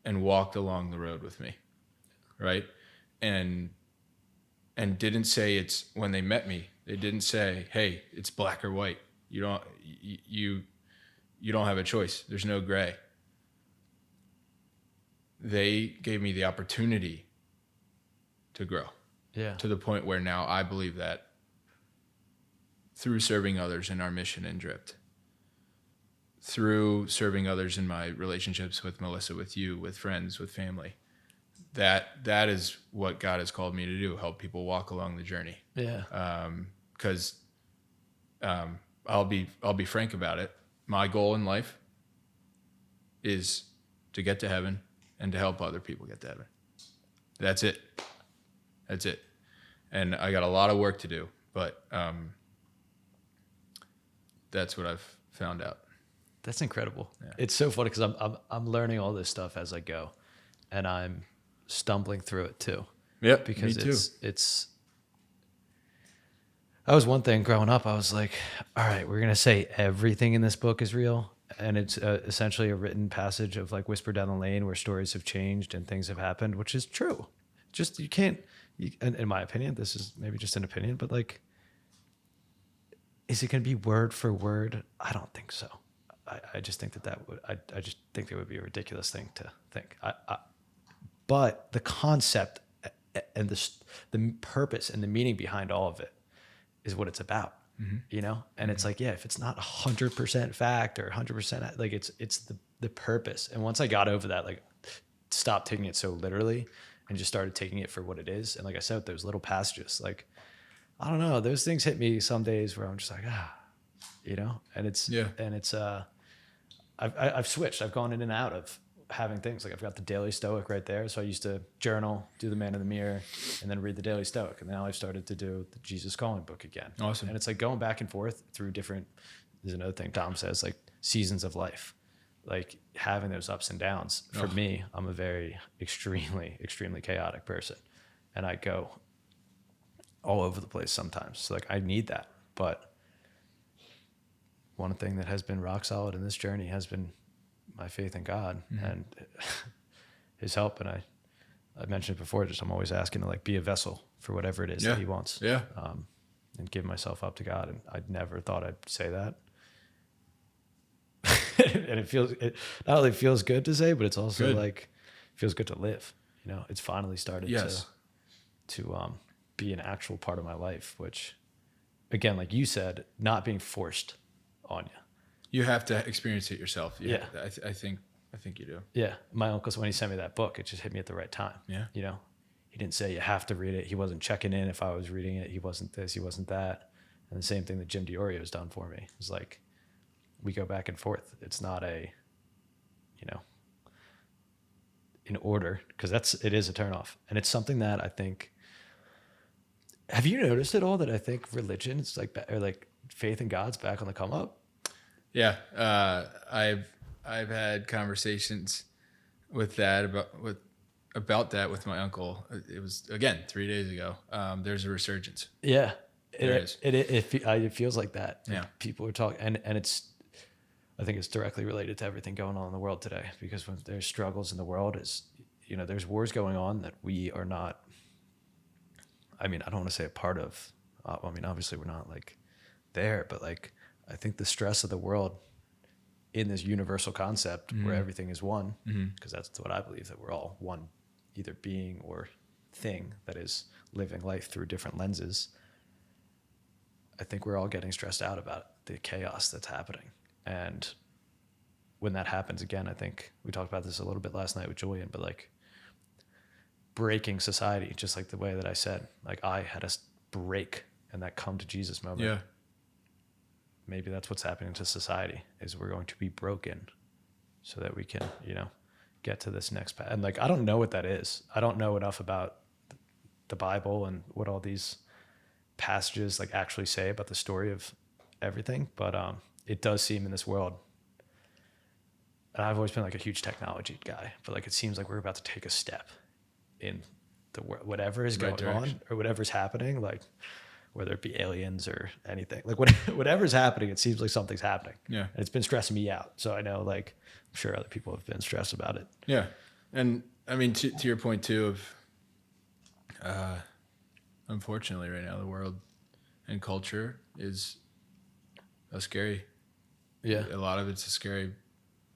and walked along the road with me, right? And didn't say it's when they met me, they didn't say, hey, it's black or white. You don't have a choice. There's no gray. They gave me the opportunity to grow. Yeah. To the point where now I believe that through serving others in our mission in Dript, through serving others in my relationships with Melissa, with you, with friends, with family, that is what God has called me to do, help people walk along the journey. Yeah. Because I'll be frank about it. My goal in life is to get to heaven and to help other people get to heaven. That's it. And I got a lot of work to do, but that's what I've found out. That's incredible. Yeah. It's so funny because I'm learning all this stuff as I go, and I'm stumbling through it too. Yeah, because me too. It's that was one thing growing up. I was like, all right, we're gonna say everything in this book is real, and it's essentially a written passage of like whisper down the lane where stories have changed and things have happened, which is true. Just you can't. In my opinion, this is maybe just an opinion, but like, is it gonna be word for word? I don't think so. I just think that would. I just think it would be a ridiculous thing to think. But the concept and the purpose and the meaning behind all of it is what it's about, And it's like, yeah, if it's not 100% fact or 100%, like it's the purpose. And once I got over that, like stopped taking it so literally and just started taking it for what it is. And like I said, those little passages, like, I don't know, those things hit me some days where I'm just like, and it's, I've switched. I've gone in and out of having things. Like I've got the Daily Stoic right there. So I used to journal, do the Man in the Mirror, and then read the Daily Stoic. And now I've started to do the Jesus Calling book again. Awesome. And it's like going back and forth through different, there's another thing Tom says, like seasons of life, like having those ups and downs. For me, I'm a very extremely, extremely chaotic person. And I go all over the place sometimes. So like I need that. But one thing that has been rock solid in this journey has been my faith in God and his help. And I mentioned it before, just I'm always asking to like be a vessel for whatever it is that he wants. Yeah. And give myself up to God. And I never thought I'd say that. And it not only feels good to say, but it's also like, feels good to live. You know, it's finally started to be an actual part of my life, which again, like you said, not being forced on you. You have to experience it yourself. Yeah. I think you do. Yeah. My uncle's, when he sent me that book, it just hit me at the right time. Yeah. You know, he didn't say you have to read it. He wasn't checking in if I was reading it. He wasn't this, he wasn't that. And the same thing that Jim DiOrio has done for me. It's like, we go back and forth. It's not a, you know, in order, because it is a turnoff. And it's something that I think, have you noticed at all that I think religion is like, or like faith in God's back on the come up? Yeah. I've had conversations with that about that with my uncle. It was, again, 3 days ago. There's a resurgence. Yeah. It feels like that. Yeah. People are talking, and it's, I think it's directly related to everything going on in the world today, because when there's struggles in the world, you know, there's wars going on that we are not, I mean, I don't want to say a part of. I mean, obviously we're not like there, but like, I think the stress of the world in this universal concept where everything is one, because that's what I believe, that we're all one, either being or thing that is living life through different lenses. I think we're all getting stressed out about the chaos that's happening. And when that happens again, I think we talked about this a little bit last night with Julian, but like breaking society, just like the way that I said, like I had a break and that come to Jesus moment. Yeah. Maybe that's what's happening to society, is we're going to be broken so that we can, you know, get to this next path. And like, I don't know what that is. I don't know enough about the Bible and what all these passages like actually say about the story of everything. But it does seem in this world, and I've always been like a huge technology guy, but like, it seems like we're about to take a step in the whatever is going on or whatever's happening, like whether it be aliens or anything, like whatever's happening, it seems like something's happening. Yeah. And it's been stressing me out. So I know, like, I'm sure other people have been stressed about it. Yeah. And I mean, to your point too of, unfortunately right now, the world and culture is a scary, a lot of it's a scary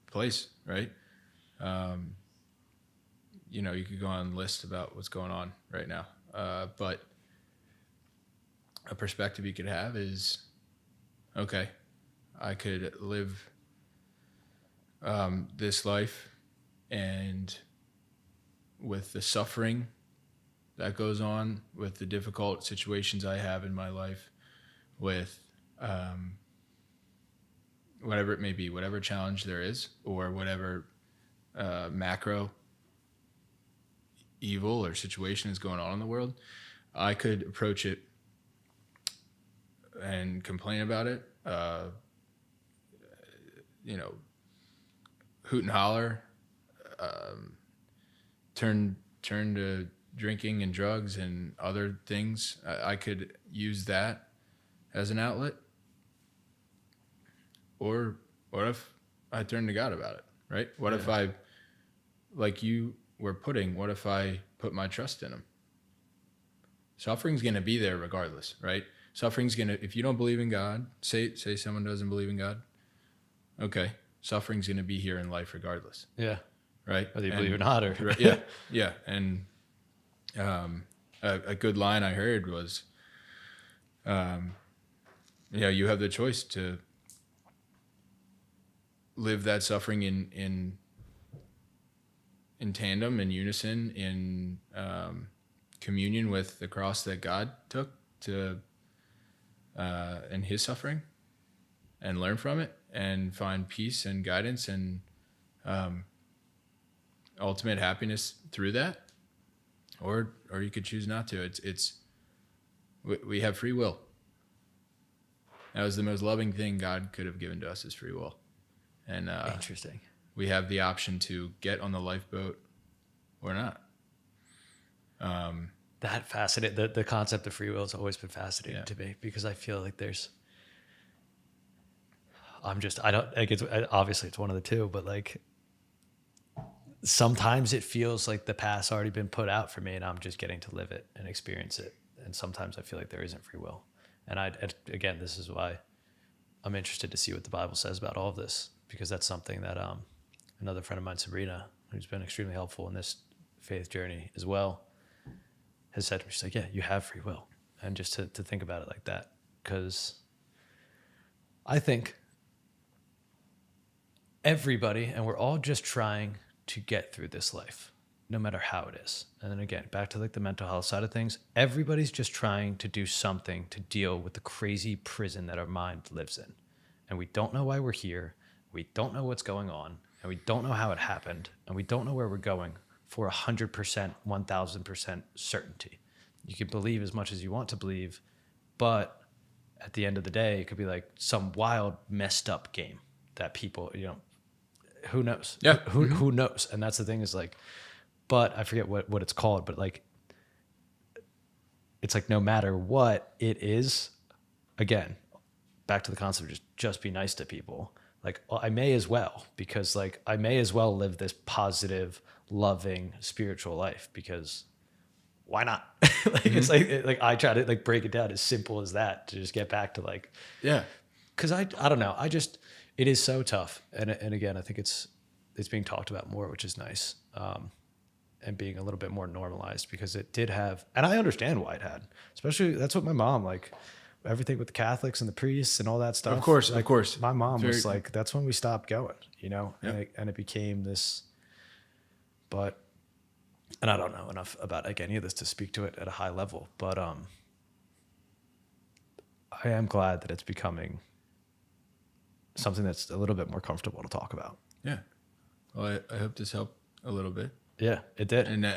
place, right? You know, you could go on a list about what's going on right now. But a perspective you could have is, okay, I could live this life, and with the suffering that goes on, with the difficult situations I have in my life, with whatever it may be, whatever challenge there is, or whatever macro evil or situation is going on in the world, I could approach it and complain about it, you know, hoot and holler, turn to drinking and drugs and other things. I could use that as an outlet. Or what if I turn to God about it, right? What if I, like you were putting, what if I put my trust in him? Suffering's going to be there regardless, right? Suffering's going to, if you don't believe in God, say someone doesn't believe in God, okay, suffering's going to be here in life regardless. Yeah. Right? Whether you believe it or not. Or yeah. And a good line I heard was, you have the choice to live that suffering in tandem, in unison, in communion with the cross that God took to and his suffering, and learn from it and find peace and guidance and ultimate happiness through that, or you could choose not to. We have free will. That was the most loving thing God could have given to us, is free will. And interesting. We have the option to get on the lifeboat or not. That fascinating. The concept of free will has always been fascinating to me, because I feel like obviously it's one of the two, but like, sometimes it feels like the path's already been put out for me and I'm just getting to live it and experience it. And sometimes I feel like there isn't free will. And again, this is why I'm interested to see what the Bible says about all of this, because that's something that another friend of mine, Sabrina, who's been extremely helpful in this faith journey as well, has said to me, she's like, yeah, you have free will. And just to think about it like that, because I think everybody, and we're all just trying to get through this life, no matter how it is. And then again, back to like the mental health side of things, everybody's just trying to do something to deal with the crazy prison that our mind lives in. And we don't know why we're here. We don't know what's going on, and we don't know how it happened, and we don't know where we're going for 100%, 1000% certainty. You can believe as much as you want to believe, but at the end of the day, it could be like some wild, messed up game that people, who knows? Yeah. Who knows? And that's the thing is like, but I forget what it's called, but like, it's like no matter what it is, again, back to the concept of just be nice to people. Like, well, I may as well, because like I may as well live this positive, loving, spiritual life, because why not? Like it's like I try to like break it down as simple as that to just get back to like, Yeah. Because I don't know, it is so tough, and again I think it's being talked about more, which is nice, and being a little bit more normalized, because it did have, and I understand why it had, especially that's what my mom, like everything with the Catholics and the priests and all that stuff. Of course, like, of course. My mom was like, that's when we stopped going, Yeah. and it became this, but, and I don't know enough about like any of this to speak to it at a high level, but I am glad that it's becoming something that's a little bit more comfortable to talk about. Yeah. Well, I hope this helped a little bit. Yeah, it did. And I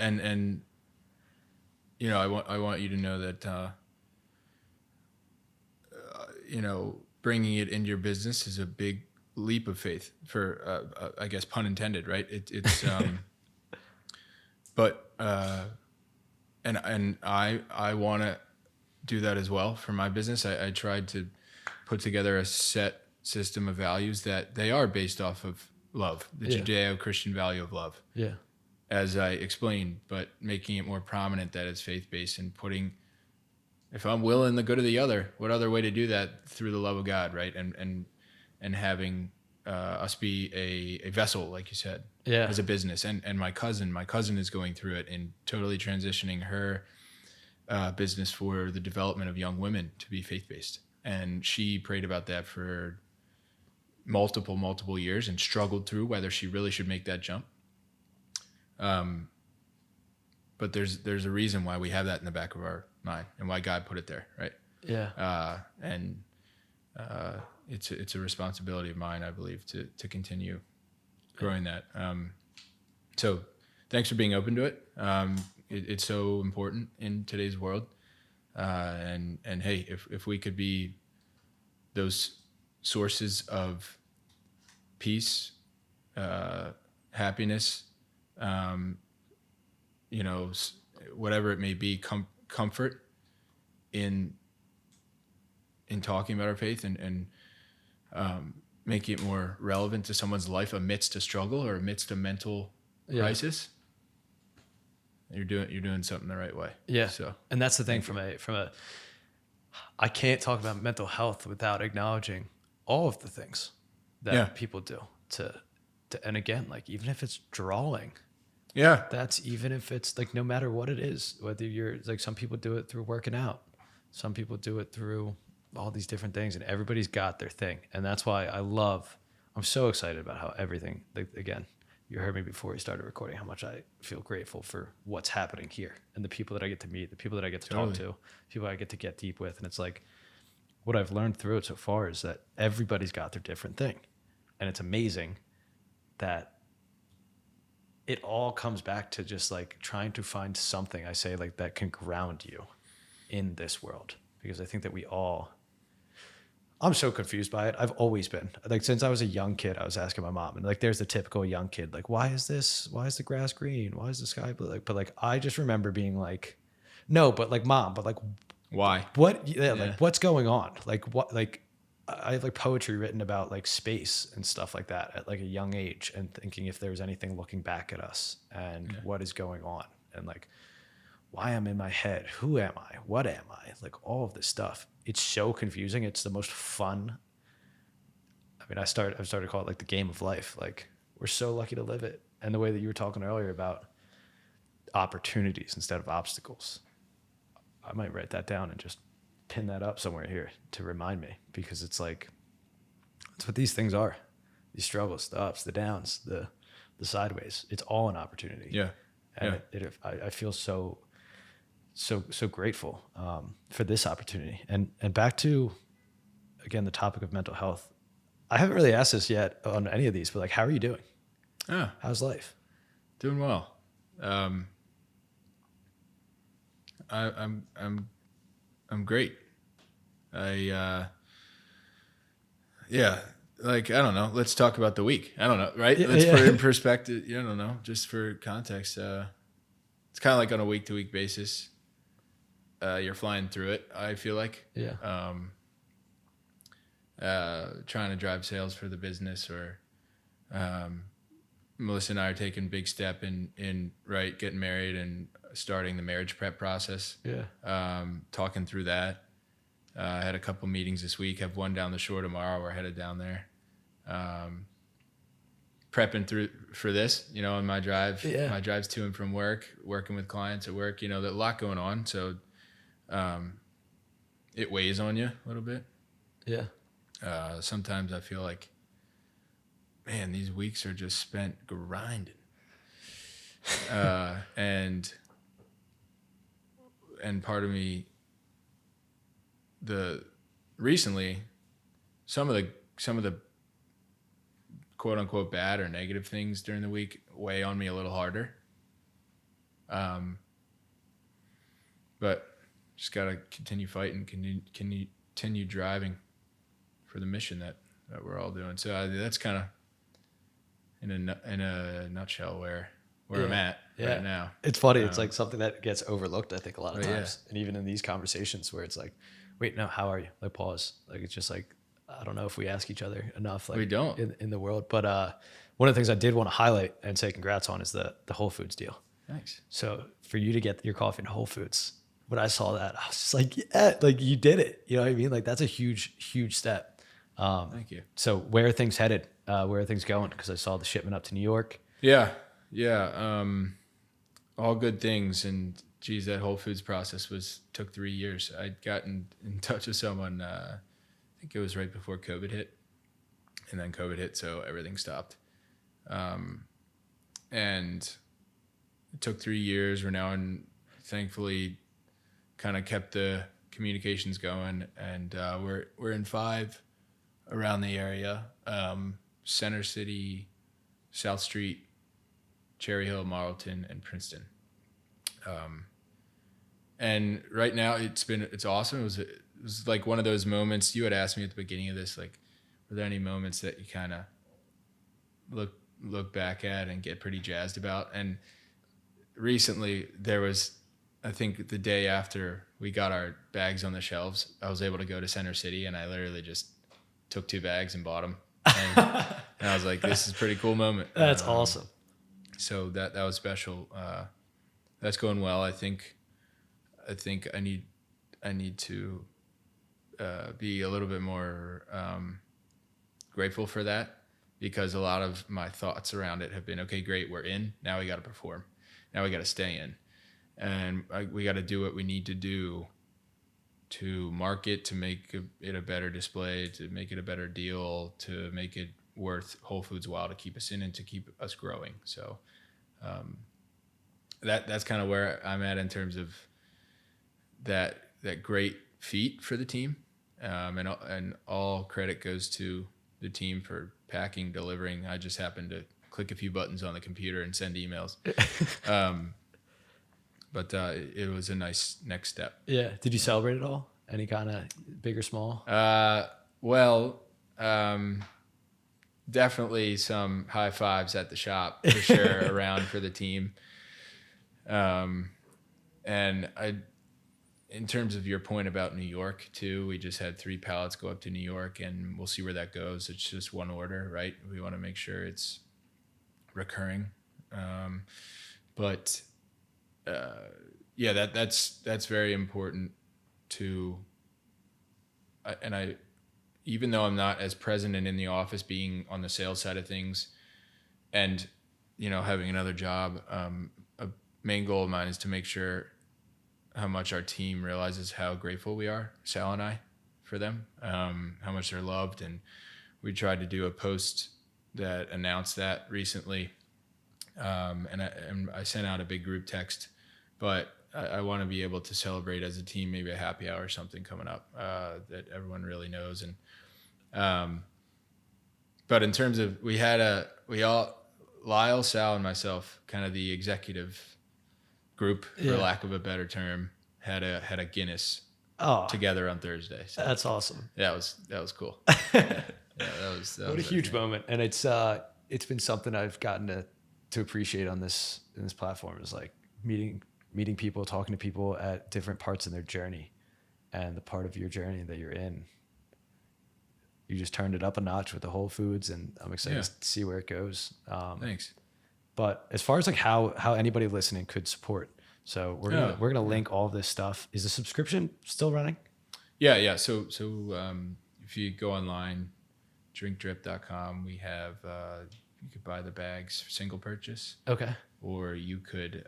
want you to know that bringing it into your business is a big leap of faith, for I guess pun intended, right? It's but and I want to do that as well for my business. I tried to put together a set system of values that they are based off of love, the Judeo-Christian value of love. Yeah. As I explained, but making it more prominent that it's faith-based, and putting, if I'm willing the good of the other, what other way to do that through the love of God, right? And having us be a vessel, like you said, as a business. And my cousin is going through it and totally transitioning her business for the development of young women to be faith-based. And she prayed about that for multiple years and struggled through whether she really should make that jump. But there's a reason why we have that in the back of our mind and why God put it there, right? Yeah. It's a responsibility of mine, I believe, to continue growing that. So thanks for being open to it. It's so important in today's world. And hey, if we could be those sources of peace, happiness, whatever it may be, comfort in talking about our faith and making it more relevant to someone's life amidst a struggle or amidst a mental crisis, you're doing something the right way. Yeah. So, and that's the thing from a I can't talk about mental health without acknowledging all of the things that people do to and again, like even if it's drawing, that's, even if it's like, no matter what it is, whether you're like, some people do it through working out, some people do it through all these different things, and everybody's got their thing. And that's why I'm so excited about how everything, like, again, you heard me before we started recording, how much I feel grateful for what's happening here and the people that I get to meet, the people that I get to talk to, people I get to get deep with. And it's like, what I've learned through it so far is that everybody's got their different thing. And it's amazing that it all comes back to just like trying to find something, I say, like, that can ground you in this world. Because I think that I'm so confused by it. I've always been, like, since I was a young kid, I was asking my mom, and like, there's the typical young kid, like, why is the grass green? Why is the sky blue? Like, but like, I just remember being like, no, but like, mom, but like, why? what? Yeah, like, what's going on? Like, what? Like, I have like poetry written about like space and stuff like that at like a young age, and thinking if there's anything looking back at us and what is going on, and like why I'm in my head, who am I, what am I, like all of this stuff. It's so confusing. It's the most fun. I mean, I've started to call it like the game of life. Like we're so lucky to live it. And the way that you were talking earlier about opportunities instead of obstacles, I might write that down and just pin that up somewhere here to remind me, because it's like, that's what these things are. These struggles, the ups, the downs, the sideways, it's all an opportunity. Yeah. And I feel so grateful for this opportunity. And back to, again, the topic of mental health. I haven't really asked this yet on any of these, but like, how are you doing? How's life? Doing well. I'm great. Like, I don't know. Let's talk about the week. I don't know, right? Let's put it in perspective. I don't know. Just for context, it's kind of like on a week-to-week basis. You're flying through it, I feel like. Yeah. Trying to drive sales for the business, or Melissa and I are taking a big step in getting married and starting the marriage prep process. Yeah. Talking through that. I had a couple meetings this week. Have one down the shore tomorrow. We're headed down there. Prepping through for this, on my drive. Yeah. My drives to and from work, working with clients at work. There's a lot going on, so it weighs on you a little bit. Yeah. Sometimes I feel like, man, these weeks are just spent grinding. And part of me, recently, some of the quote unquote bad or negative things during the week weigh on me a little harder. But just gotta continue fighting, continue driving for the mission that we're all doing. So that's kind of in a nutshell where I'm at right now. It's funny. It's like something that gets overlooked, I think, a lot of times. Yeah. And even in these conversations where it's like, wait, no, how are you? Like, pause. Like, it's just like, I don't know if we ask each other enough. Like, we don't in the world. But one of the things I did want to highlight and say congrats on is the Whole Foods deal. Thanks. So for you to get your coffee in Whole Foods, when I saw that, I was just like, yeah, like you did it. You know what I mean? Like that's a huge, huge step. Thank you. So where are things headed? Where are things going? Because I saw the shipment up to New York. Yeah. All good things. And geez, that Whole Foods process took 3 years. I'd gotten in touch with someone, I think it was right before COVID hit, and then COVID hit, so everything stopped. And it took 3 years. We're now thankfully kind of kept the communications going, and we're in 5 around the area: Center City, South Street, Cherry Hill, Marlton, and Princeton. And right now it's awesome. It was like one of those moments. You had asked me at the beginning of this, like, were there any moments that you kind of look back at and get pretty jazzed about? And recently there was, I think the day after we got our bags on the shelves, I was able to go to Center City, and I literally just took 2 bags and bought them. And I was like, this is a pretty cool moment. That's awesome. So that was special. That's going well. I think I need to be a little bit more grateful for that, because a lot of my thoughts around it have been, okay, great, we're in. Now we got to perform. Now we got to stay in. And we got to do what we need to do to market, to make it a better display, to make it a better deal, to make it worth Whole Foods' while to keep us in and to keep us growing. So that's kind of where I'm at in terms of that great feat for the team. And all credit goes to the team for packing, delivering. I just happened to click a few buttons on the computer and send emails. But it was a nice next step. Yeah. Did you celebrate at all? Any kind of big or small? Definitely some high fives at the shop for sure around for the team. And in terms of your point about New York too, we just had 3 pallets go up to New York, and we'll see where that goes. It's just one order, right? We want to make sure it's recurring. But that's very important to, and I, even though I'm not as present and in the office, being on the sales side of things, and having another job, a main goal of mine is to make sure how much our team realizes how grateful we are, Sal and I, for them, how much they're loved. And we tried to do a post that announced that recently. And I sent out a big group text, but I want to be able to celebrate as a team, maybe a happy hour or something coming up, that everyone really knows. And, but in terms of, Lyle, Sal, and myself, kind of the executive group, for lack of a better term, had a Guinness together on Thursday. So that's awesome. That was cool. That was what a huge moment. And it's been something I've gotten to appreciate on this platform, is like meeting people, talking to people at different parts in their journey, and the part of your journey that you're in. You just turned it up a notch with the Whole Foods, and I'm excited to see where it goes. Thanks. But as far as like how anybody listening could support, so we're gonna link all of this stuff. Is the subscription still running? Yeah. So if you go online, drinkdrip.com, we have you could buy the bags for single purchase. Okay. Or you could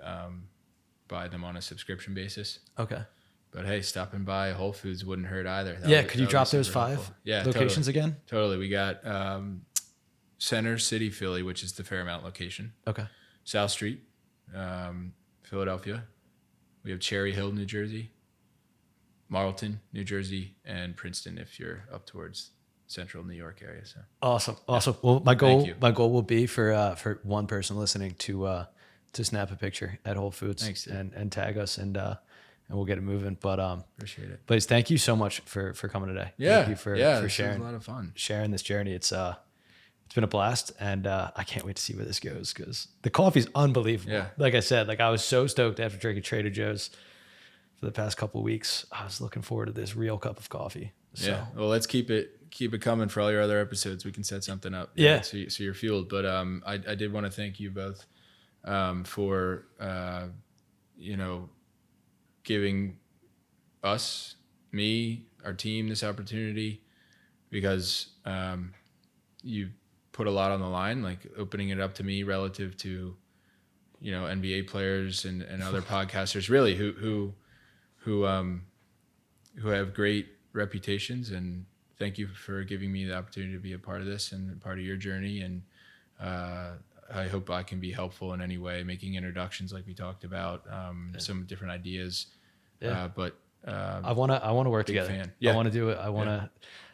buy them on a subscription basis. Okay. But hey, stopping by Whole Foods wouldn't hurt either. Could you drop those 5 locations again? Totally. We got Center City, Philly, which is the Fairmount location. Okay. South Street, Philadelphia. We have Cherry Hill, New Jersey, Marlton, New Jersey, and Princeton if you're up towards central New York area. So awesome. Well, my goal will be for one person listening to snap a picture at Whole Foods. Thanks, and tag us, and we'll get it moving. But appreciate it. Blaise, thank you so much for coming today. Yeah. Thank you for sharing. Was a lot of fun. Sharing this journey. It's been a blast, and I can't wait to see where this goes, because the coffee's unbelievable. Yeah. Like I said, I was so stoked after drinking Trader Joe's for the past couple of weeks. I was looking forward to this real cup of coffee. So. Yeah. Well, let's keep it coming for all your other episodes. We can set something up. Yeah. So you're fueled. But I did want to thank you both for giving us, me, our team this opportunity, because you put a lot on the line, like opening it up to me relative to, NBA players and other podcasters, really who have great reputations. And thank you for giving me the opportunity to be a part of this and part of your journey. And I hope I can be helpful in any way, making introductions like we talked about, some different ideas. Yeah. But I want to work together. Fan. Yeah. I want to do it.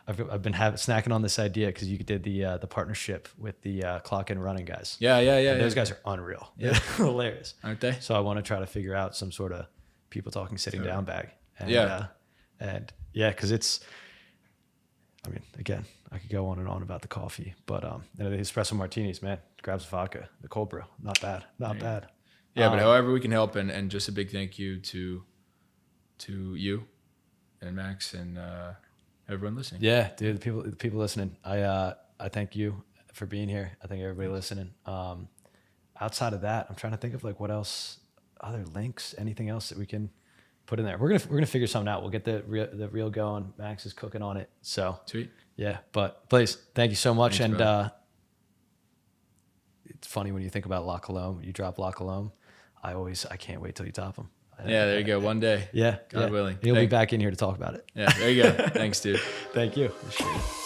I've been snacking on this idea because you did the partnership with the Clock and Running guys. Yeah. And those guys are unreal. Yeah. They're hilarious. Aren't they? So I want to try to figure out some sort of people talking sitting down bag. And, because again, I could go on and on about the coffee, but the espresso martinis, man, grabs vodka, the cold brew, not bad. Yeah, but however we can help, and just a big thank you to you and Max and everyone listening. Yeah, dude, the people listening. I thank you for being here. I thank everybody listening. Outside of that, I'm trying to think of what else, other links, anything else that we can put in there. We're gonna figure something out. We'll get the reel going. Max is cooking on it. So sweet. Yeah, but Blaise, thank you so much. Thanks, and it's funny when you think about La Colombe. You drop La Colombe. I can't wait till you top them. Yeah, there you go. One day. Yeah. God willing. You'll be back in here to talk about it. Yeah, there you go. Thanks, dude. Thank you. Appreciate it.